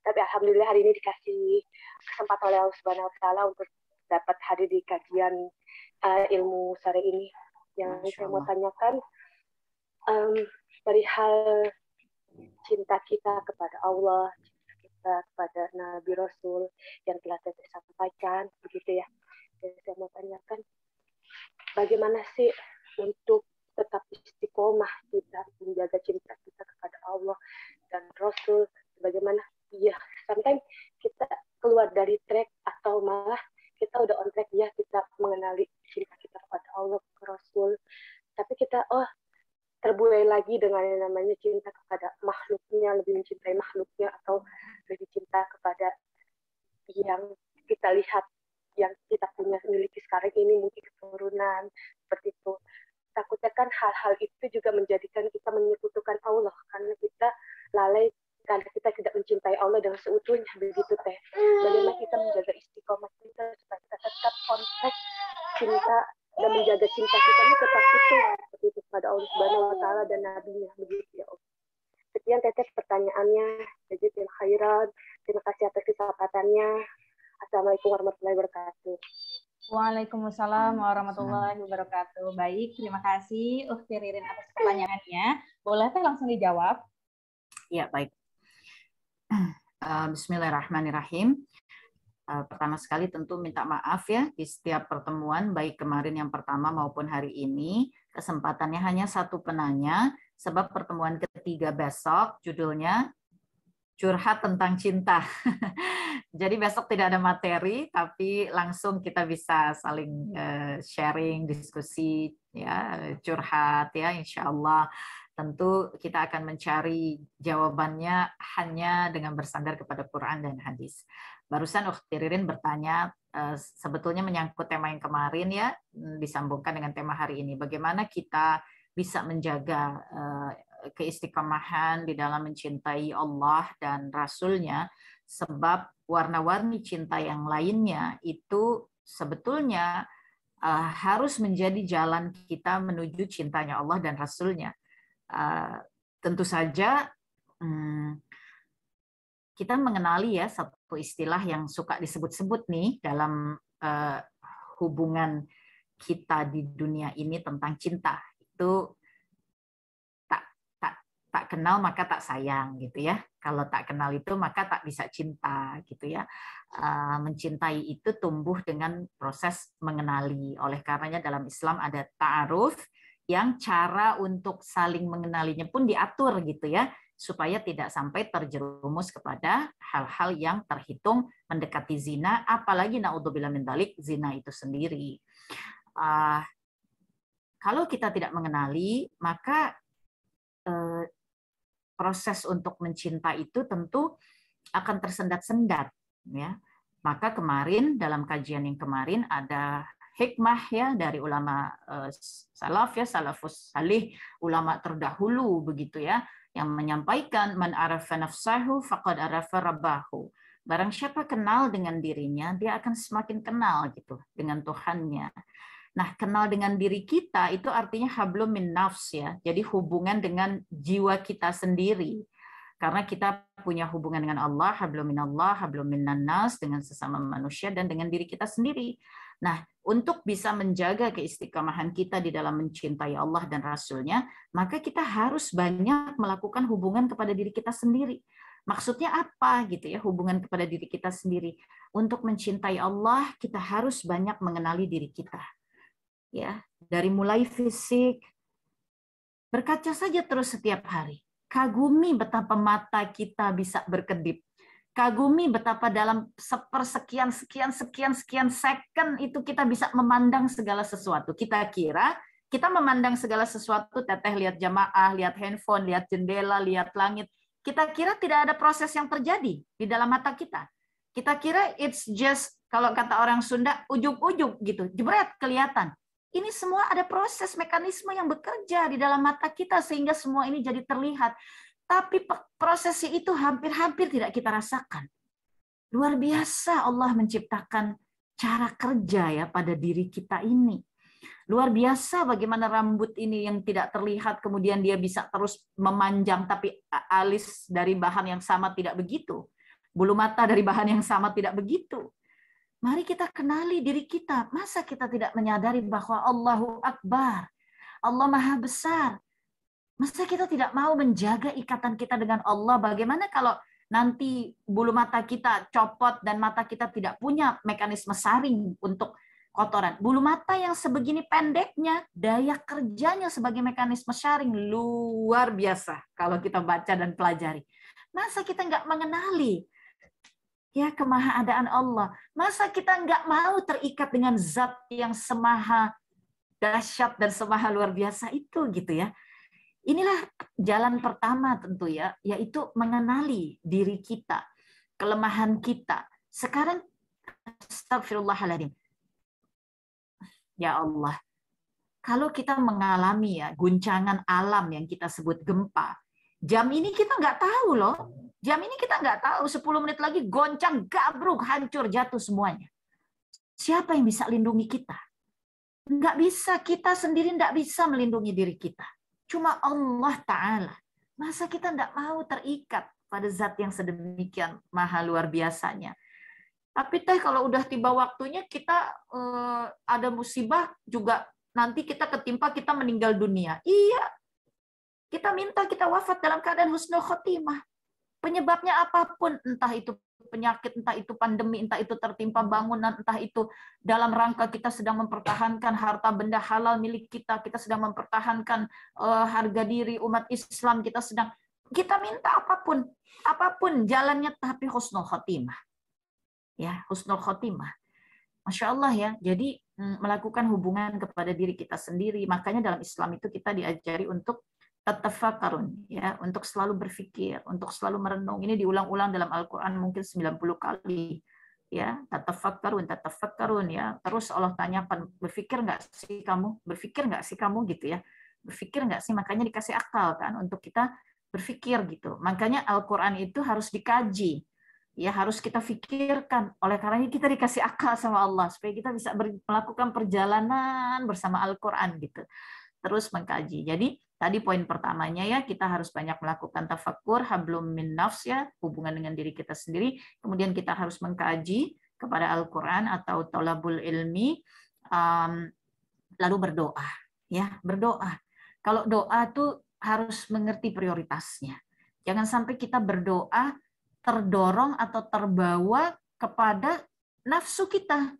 Tapi alhamdulillah hari ini dikasih kesempatan oleh Allah Subhanahu wa taala untuk dapat hadir di kajian ilmu sore ini. Yang saya mau tanyakan dari hal cinta kita kepada Allah, cinta kita kepada Nabi Rasul yang telah Teteh sampaikan, begitu ya. Dan saya mau tanyakan bagaimana sih untuk tetap istiqomah kita menjaga cinta kita kepada Allah dan Rasul, bagaimana ya sometimes kita keluar dari track atau malah kita udah on track ya, kita mengenali cinta kita kepada Allah ke Rasul, tapi kita terbuai lagi dengan yang namanya cinta kepada makhluknya, lebih mencintai makhluknya atau lebih cinta kepada yang kita lihat, yang kita punya miliki sekarang ini, mungkin keturunan seperti itu. Takutnya kan hal-hal itu juga menjadikan kita menyekutukan Allah karena kita lalai, karena kita tidak mencintai Allah dengan seutuhnya, begitu Teh. Bagaimana kita menjaga istiqomah kita supaya kita tetap kontak cinta dan menjaga cinta kita ini tetap utuh seperti itu kepada Allah Subhanahu wa taala dan Nabi-Nya, begitu ya Allah. Sekian Teteh pertanyaannya. Jazakallahu khairan. Terima kasih atas kesempatannya. Assalamualaikum warahmatullahi wabarakatuh. Waalaikumsalam warahmatullahi wabarakatuh. Baik, terima kasih Ukhti Ririn atas pertanyaannya. Boleh Teh langsung dijawab? Ya, baik. Bismillahirrahmanirrahim. Pertama sekali tentu minta maaf ya di setiap pertemuan, baik kemarin yang pertama maupun hari ini, kesempatannya hanya 1 penanya, sebab pertemuan ketiga besok judulnya curhat tentang cinta. Jadi besok tidak ada materi, tapi langsung kita bisa saling sharing, diskusi, ya, curhat, ya, insya Allah. Tentu kita akan mencari jawabannya hanya dengan bersandar kepada Quran dan hadis. Barusan Ukhti Ririn bertanya, sebetulnya menyangkut tema yang kemarin ya, disambungkan dengan tema hari ini. Bagaimana kita bisa menjaga keistiqomahan di dalam mencintai Allah dan Rasul-Nya, sebab warna-warni cinta yang lainnya itu sebetulnya harus menjadi jalan kita menuju cintanya Allah dan Rasul-Nya. Tentu saja kita mengenali ya satu istilah yang suka disebut-sebut nih dalam hubungan kita di dunia ini tentang cinta, itu tak kenal maka tak sayang gitu ya. Kalau tak kenal itu maka tak bisa cinta gitu ya. Mencintai itu tumbuh dengan proses mengenali. Oleh karenanya dalam Islam ada ta'aruf yang cara untuk saling mengenalinya pun diatur gitu ya, supaya tidak sampai terjerumus kepada hal-hal yang terhitung mendekati zina, apalagi naudzubillah min dzalik, zina itu sendiri. Kalau kita tidak mengenali, maka proses untuk mencinta itu tentu akan tersendat-sendat, ya. Maka kemarin dalam kajian yang kemarin ada hikmah ya dari ulama salaf ya, salafus salih, ulama terdahulu begitu ya, yang menyampaikan man arafa nafsahu faqad arafa rabbahu. Barang siapa kenal dengan dirinya, dia akan semakin kenal gitu dengan Tuhannya. Nah, kenal dengan diri kita itu artinya hablum min nafs ya. Jadi hubungan dengan jiwa kita sendiri. Karena kita punya hubungan dengan Allah, hablum minallah, hablum minan nas, dengan sesama manusia dan dengan diri kita sendiri. Nah, untuk bisa menjaga keistiqomahan kita di dalam mencintai Allah dan Rasul-Nya, maka kita harus banyak melakukan hubungan kepada diri kita sendiri. Maksudnya apa gitu ya, hubungan kepada diri kita sendiri? Untuk mencintai Allah, kita harus banyak mengenali diri kita. Ya, dari mulai fisik, berkaca saja terus setiap hari. Kagumi betapa mata kita bisa berkedip. Kagumi betapa dalam sepersekian sekian second itu kita bisa memandang segala sesuatu. Kita kira kita memandang segala sesuatu, teteh lihat jamaah, lihat handphone, lihat jendela, lihat langit. Kita kira tidak ada proses yang terjadi di dalam mata kita. Kita kira it's just, kalau kata orang Sunda, ujug-ujug gitu, jebret kelihatan. Ini semua ada proses mekanisme yang bekerja di dalam mata kita sehingga semua ini jadi terlihat. Tapi prosesnya itu hampir-hampir tidak kita rasakan. Luar biasa Allah menciptakan cara kerja ya pada diri kita ini. Luar biasa bagaimana rambut ini yang tidak terlihat kemudian dia bisa terus memanjang, tapi alis dari bahan yang sama tidak begitu. Bulu mata dari bahan yang sama tidak begitu. Mari kita kenali diri kita. Masa kita tidak menyadari bahwa Allahu Akbar, Allah Maha Besar. Masa kita tidak mau menjaga ikatan kita dengan Allah? Bagaimana kalau nanti bulu mata kita copot dan mata kita tidak punya mekanisme saring untuk kotoran? Bulu mata yang sebegini pendeknya, daya kerjanya sebagai mekanisme saring luar biasa kalau kita baca dan pelajari. Masa kita nggak mengenali ya kemahaadaan Allah? Masa kita nggak mau terikat dengan zat yang semaha dahsyat dan semaha luar biasa itu gitu ya? Inilah jalan pertama tentu ya, yaitu mengenali diri kita, kelemahan kita. Sekarang astagfirullahaladzim. Ya Allah, kalau kita mengalami ya guncangan alam yang kita sebut gempa, jam ini kita nggak tahu loh. Jam ini kita nggak tahu, 10 menit lagi goncang, gabruk, hancur, jatuh semuanya. Siapa yang bisa lindungi kita? Nggak bisa, kita sendiri nggak bisa melindungi diri kita. Cuma Allah Ta'ala. Masa kita nggak mau terikat pada zat yang sedemikian maha luar biasanya? Tapi kalau udah tiba waktunya kita ada musibah juga, nanti kita ketimpa, kita meninggal dunia. Iya, kita minta kita wafat dalam keadaan husnul khotimah. Penyebabnya apapun, entah itu penyakit, entah itu pandemi, entah itu tertimpa bangunan, entah itu dalam rangka kita sedang mempertahankan harta benda halal milik kita, kita sedang mempertahankan harga diri umat Islam, kita minta apapun jalannya, tapi husnul khotimah. Ya, husnul khotimah. Masya Allah ya. Jadi melakukan hubungan kepada diri kita sendiri. Makanya dalam Islam itu kita diajari untuk tatafakkarun, ya, untuk selalu berpikir, untuk selalu merenung. Ini diulang-ulang dalam Al-Qur'an mungkin 90 kali. Ya, tatafakkarun ya. Terus Allah tanyakan, berpikir nggak sih kamu? Berpikir nggak sih kamu gitu ya? Berpikir nggak sih? Makanya dikasih akal kan untuk kita berpikir gitu. Makanya Al-Qur'an itu harus dikaji. Ya, harus kita pikirkan. Oleh karena kita dikasih akal sama Allah supaya kita bisa melakukan perjalanan bersama Al-Qur'an gitu. Terus mengkaji. Jadi tadi poin pertamanya ya, kita harus banyak melakukan tafakkur, hablum min nafs ya, hubungan dengan diri kita sendiri. Kemudian kita harus mengkaji kepada Al-Qur'an atau thalabul ilmi, lalu berdoa ya, berdoa. Kalau doa tuh harus mengerti prioritasnya. Jangan sampai kita berdoa terdorong atau terbawa kepada nafsu kita.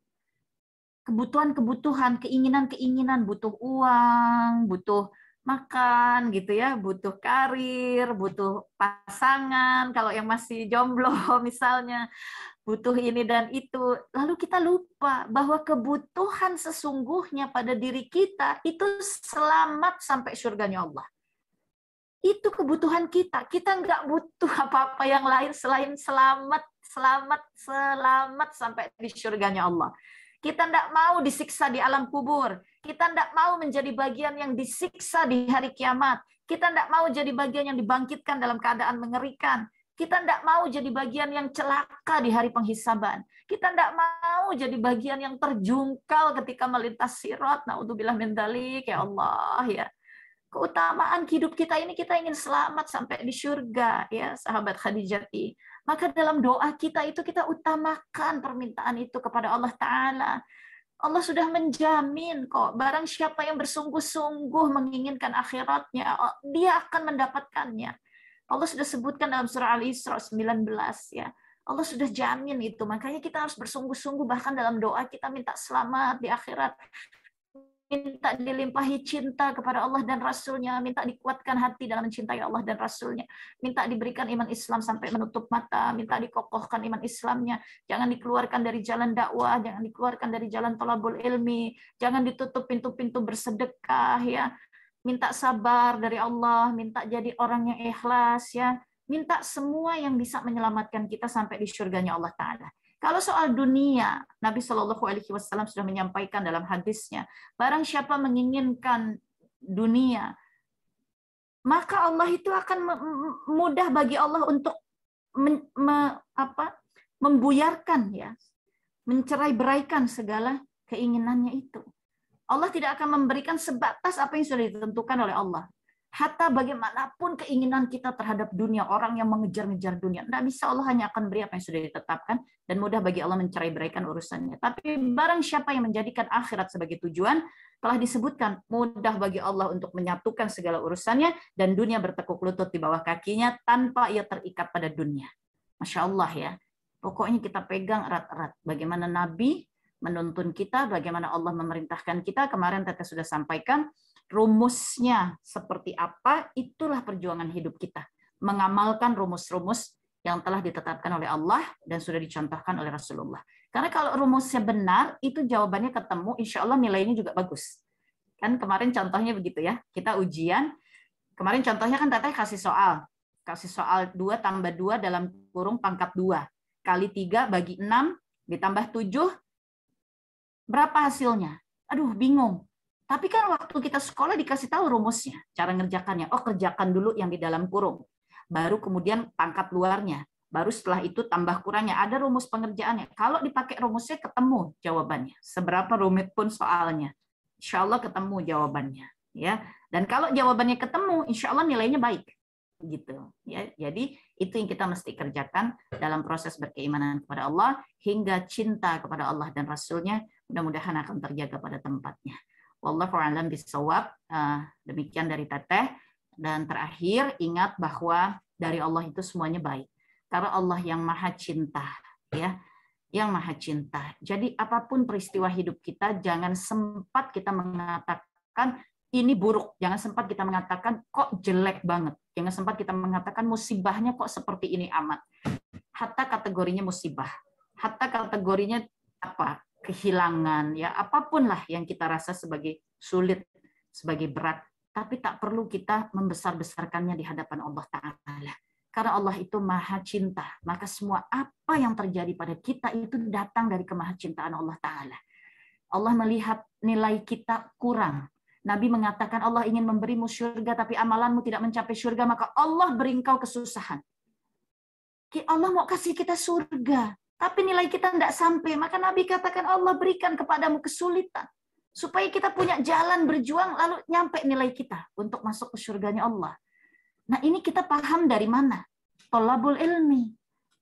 Kebutuhan-kebutuhan, keinginan-keinginan, butuh uang, butuh makan gitu ya, butuh karir, butuh pasangan, kalau yang masih jomblo misalnya, butuh ini dan itu. Lalu kita lupa bahwa kebutuhan sesungguhnya pada diri kita itu selamat sampai surganya Allah. Itu kebutuhan kita. Kita nggak butuh apa-apa yang lain selain selamat sampai di surganya Allah. Kita tidak mau disiksa di alam kubur. Kita tidak mau menjadi bagian yang disiksa di hari kiamat. Kita tidak mau jadi bagian yang dibangkitkan dalam keadaan mengerikan. Kita tidak mau jadi bagian yang celaka di hari penghisaban. Kita tidak mau jadi bagian yang terjungkal ketika melintas sirat. Naudzubillah min dzalik, ya Allah ya. Keutamaan hidup kita ini, kita ingin selamat sampai di surga, ya sahabat Khadijati. Maka dalam doa kita itu kita utamakan permintaan itu kepada Allah Ta'ala. Allah sudah menjamin kok, barang siapa yang bersungguh-sungguh menginginkan akhiratnya, dia akan mendapatkannya. Allah sudah sebutkan dalam surah Al-Isra 19, ya. Allah sudah jamin itu, makanya kita harus bersungguh-sungguh bahkan dalam doa kita minta selamat di akhirat. Minta dilimpahi cinta kepada Allah dan Rasul-Nya, minta dikuatkan hati dalam mencintai Allah dan Rasul-Nya, minta diberikan iman Islam sampai menutup mata, minta dikokohkan iman Islamnya, jangan dikeluarkan dari jalan dakwah, jangan dikeluarkan dari jalan thalabul ilmi, jangan ditutup pintu-pintu bersedekah, ya, minta sabar dari Allah, minta jadi orang yang ikhlas, ya, minta semua yang bisa menyelamatkan kita sampai di surganya Allah Ta'ala. Kalau soal dunia, Nabi Shallallahu Alaihi Wasallam sudah menyampaikan dalam hadisnya, barang siapa menginginkan dunia, maka Allah itu akan mudah bagi Allah untuk membuyarkan, ya, mencerai-beraikan segala keinginannya itu. Allah tidak akan memberikan sebatas apa yang sudah ditentukan oleh Allah. Hatta bagaimanapun keinginan kita terhadap dunia, orang yang mengejar-ngejar dunia, tidak bisa, Allah hanya akan beri apa yang sudah ditetapkan, dan mudah bagi Allah mencerai-beraikan urusannya. Tapi barang siapa yang menjadikan akhirat sebagai tujuan, telah disebutkan mudah bagi Allah untuk menyatukan segala urusannya, dan dunia bertekuk lutut di bawah kakinya tanpa ia terikat pada dunia. Masya Allah ya. Pokoknya kita pegang erat-erat. Bagaimana Nabi menuntun kita, bagaimana Allah memerintahkan kita. Kemarin Teteh sudah sampaikan, rumusnya seperti apa, itulah perjuangan hidup kita. Mengamalkan rumus-rumus yang telah ditetapkan oleh Allah dan sudah dicontohkan oleh Rasulullah. Karena kalau rumusnya benar, itu jawabannya ketemu, insya Allah nilainya juga bagus. Kan kemarin contohnya begitu ya, kita ujian, kemarin contohnya kan Teteh kasih soal 2 tambah 2 dalam kurung pangkat 2, kali 3 bagi 6, ditambah 7, berapa hasilnya? Aduh, bingung. Tapi kan waktu kita sekolah dikasih tahu rumusnya, cara ngerjakannya. Oh, kerjakan dulu yang di dalam kurung. Baru kemudian pangkat luarnya. Baru setelah itu tambah kurangnya. Ada rumus pengerjaannya. Kalau dipakai rumusnya ketemu jawabannya. Seberapa rumit pun soalnya. Insya Allah ketemu jawabannya. Ya. Dan kalau jawabannya ketemu, insya Allah nilainya baik. Gitu. Ya. Jadi itu yang kita mesti kerjakan dalam proses berkeimanan kepada Allah. Hingga cinta kepada Allah dan Rasul-Nya. Mudah-mudahan akan terjaga pada tempatnya. Wallahu a'lam bishawab. Demikian dari Teteh. Dan terakhir, ingat bahwa dari Allah itu semuanya baik. Karena Allah yang maha cinta, ya, yang maha cinta. Jadi apapun peristiwa hidup kita, jangan sempat kita mengatakan ini buruk. Jangan sempat kita mengatakan kok jelek banget. Jangan sempat kita mengatakan musibahnya kok seperti ini amat. Hatta kategorinya musibah. Hatta kategorinya apa? Kehilangan, ya, apapun lah yang kita rasa sebagai sulit, sebagai berat, tapi tak perlu kita membesar-besarkannya di hadapan Allah Ta'ala. Karena Allah itu maha cinta, maka semua apa yang terjadi pada kita itu datang dari kemahacintaan Allah Ta'ala. Allah melihat nilai kita kurang. Nabi mengatakan Allah ingin memberimu surga, tapi amalanmu tidak mencapai surga, maka Allah beri engkau kesusahan. Allah mau kasih kita surga, tapi nilai kita tidak sampai, maka Nabi katakan Allah berikan kepadamu kesulitan. Supaya kita punya jalan berjuang, lalu nyampe nilai kita untuk masuk ke surganya Allah. Nah ini kita paham dari mana? Thalabul ilmi.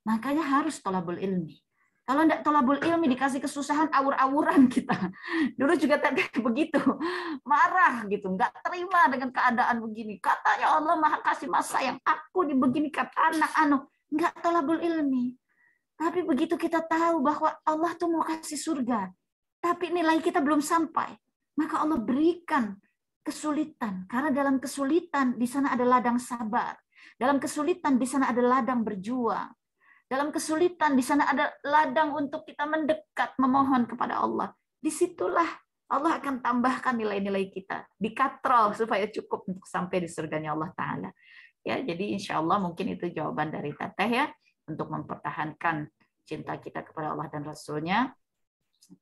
Makanya harus thalabul ilmi. Kalau tidak thalabul ilmi, dikasih kesusahan, awur-awuran kita. Dulu juga Teteh begitu. Marah gitu, nggak terima dengan keadaan begini. Katanya Allah maha kasih masa yang aku begini kata anak nggak thalabul ilmi. Tapi begitu kita tahu bahwa Allah tuh mau kasih surga, tapi nilai kita belum sampai, maka Allah berikan kesulitan. Karena dalam kesulitan di sana ada ladang sabar. Dalam kesulitan di sana ada ladang berjuang. Dalam kesulitan di sana ada ladang untuk kita mendekat, memohon kepada Allah. Disitulah Allah akan tambahkan nilai-nilai kita, dikatrol supaya cukup untuk sampai di surganya Allah Ta'ala. Ya, jadi insya Allah mungkin itu jawaban dari Teteh ya, untuk mempertahankan cinta kita kepada Allah dan Rasulnya.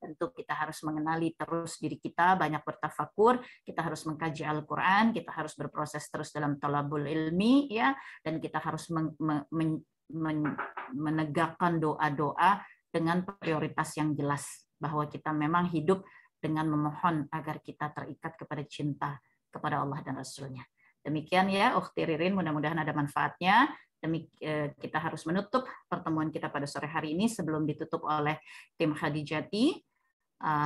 Tentu kita harus mengenali terus diri kita, banyak bertafakur, kita harus mengkaji Al-Quran, kita harus berproses terus dalam talabul ilmi, ya, dan kita harus menegakkan doa-doa dengan prioritas yang jelas, bahwa kita memang hidup dengan memohon agar kita terikat kepada cinta kepada Allah dan Rasulnya. Demikian ya, Ukhti Ririn, mudah-mudahan ada manfaatnya. Kita harus menutup pertemuan kita pada sore hari ini sebelum ditutup oleh tim Khadijati.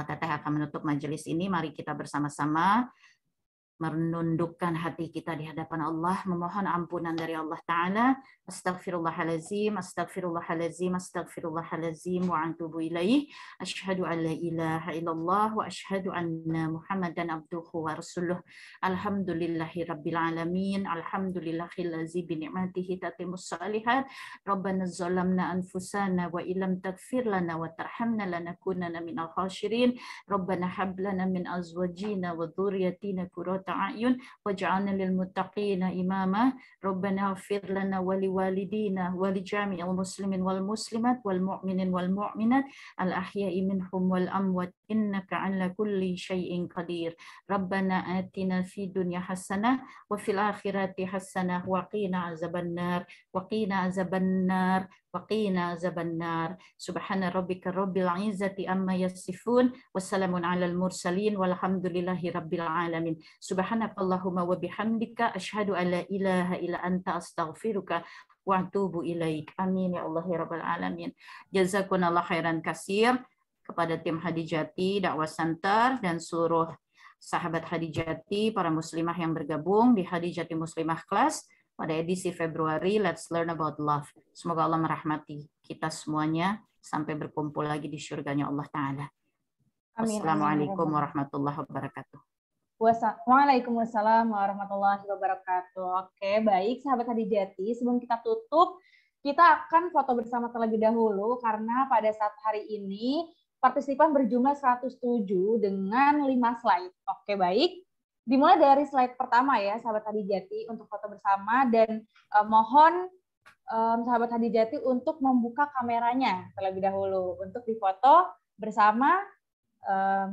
Teteh akan menutup majelis ini. Mari kita bersama-sama menundukkan hati kita di hadapan Allah, memohon ampunan dari Allah Ta'ala. Astaghfirullahalazim, astaghfirullahalazim, astaghfirullahalazim, wa atubu ilaih. Asyhadu an la ilaha illallah, wa asyhadu anna Muhammadan abduhu wa rasuluh. Alhamdulillahi rabbil alamin, alhamdulillahillazi bi ni'matihi tatimmus shalihat. Rabbana zalamna anfusana wa illam taghfir lana wa tarhamna lanakunanna minal khashirin. Rabbana hab lana min azwajina wa dhurriyyatina qurrata a'yun waj'alna lil muttaqina imama. Rabbana ighfir lana wa liwalidina wa li jami'il muslimin wal muslimat wal mu'minin wal mu'minat al ahya'i minhum wal amwat innaka 'ala kulli syai'in qadir. Rabbana atina fid dunya hasanah wa fil akhirati hasanah wa qina azabannar wa qina azabannar wa qina azabannar. Subhana rabbika rabbil izzati amma yasifun wassalamun 'alal mursalin walhamdulillahi rabbil alamin. Subhanakallahumma wa bihamdika asyhadu an la ilaha illa anta astaghfiruka wa atubu ilaik. Amin ya Allah ya rabbal alamin. Jazakumullah khairan katsir kepada tim Khadijati Dakwah Center dan seluruh sahabat Khadijati, para muslimah yang bergabung di Khadijati Muslimah Class pada edisi Februari Let's Learn About Love. Semoga Allah merahmati kita semuanya sampai berkumpul lagi di surganya Allah Ta'ala. Wassalamualaikum warahmatullahi wabarakatuh. Waalaikumsalam warahmatullahi wabarakatuh. Oke, baik sahabat Khadijati, sebelum kita tutup, kita akan foto bersama terlebih dahulu karena pada saat hari ini partisipan berjumlah 107 dengan 5 slide. Oke, baik. Dimulai dari slide pertama ya, sahabat Khadijati, untuk foto bersama, dan mohon sahabat Khadijati untuk membuka kameranya terlebih dahulu untuk difoto bersama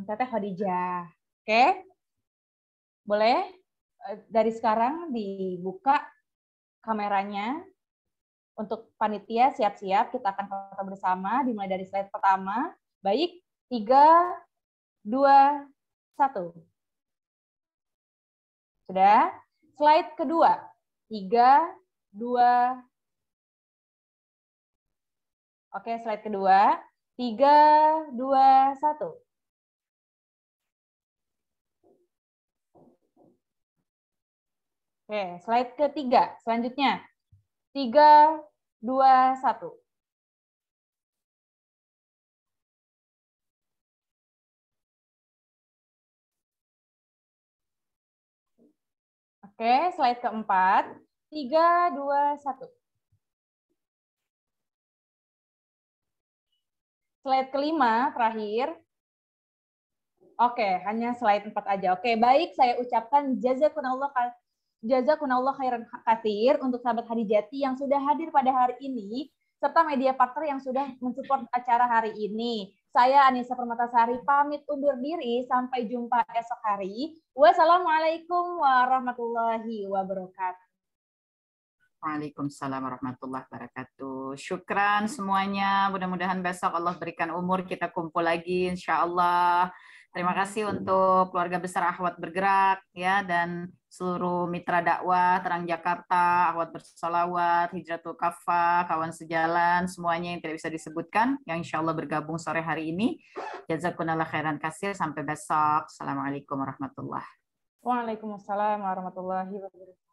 Teteh Khadijah. Oke? Boleh dari sekarang dibuka kameranya untuk panitia, siap-siap kita akan foto bersama dimulai dari slide pertama. Baik, 3, 2, 1. Sudah? Slide kedua. 3, 2. Oke, slide kedua. 3, 2, 1. Oke, slide ketiga. Selanjutnya. 3, 2, 1. Oke, slide keempat. 3, 2, 1. Slide kelima, terakhir. Oke, hanya slide 4 aja. Oke, baik, saya ucapkan jazakumullah khairan katsir untuk sahabat Khadijati yang sudah hadir pada hari ini, serta media partner yang sudah mensupport acara hari ini. Saya Anissa Permatasari pamit undur diri, sampai jumpa esok hari. Wassalamualaikum warahmatullahi wabarakatuh. Waalaikumsalam warahmatullahi wabarakatuh. Syukran semuanya. Mudah-mudahan besok Allah berikan umur kita kumpul lagi insya Allah. Terima kasih untuk keluarga besar Akhwat Bergerak ya, dan seluruh mitra dakwah Terang Jakarta, Akhwat Bersolawat, Hijratul Kafah, kawan sejalan, semuanya yang tidak bisa disebutkan yang insya Allah bergabung sore hari ini. Jazakumullah khairan katsir. Sampai besok. Assalamualaikum warahmatullahi wabarakatuh. Waalaikumsalam warahmatullahi wabarakatuh.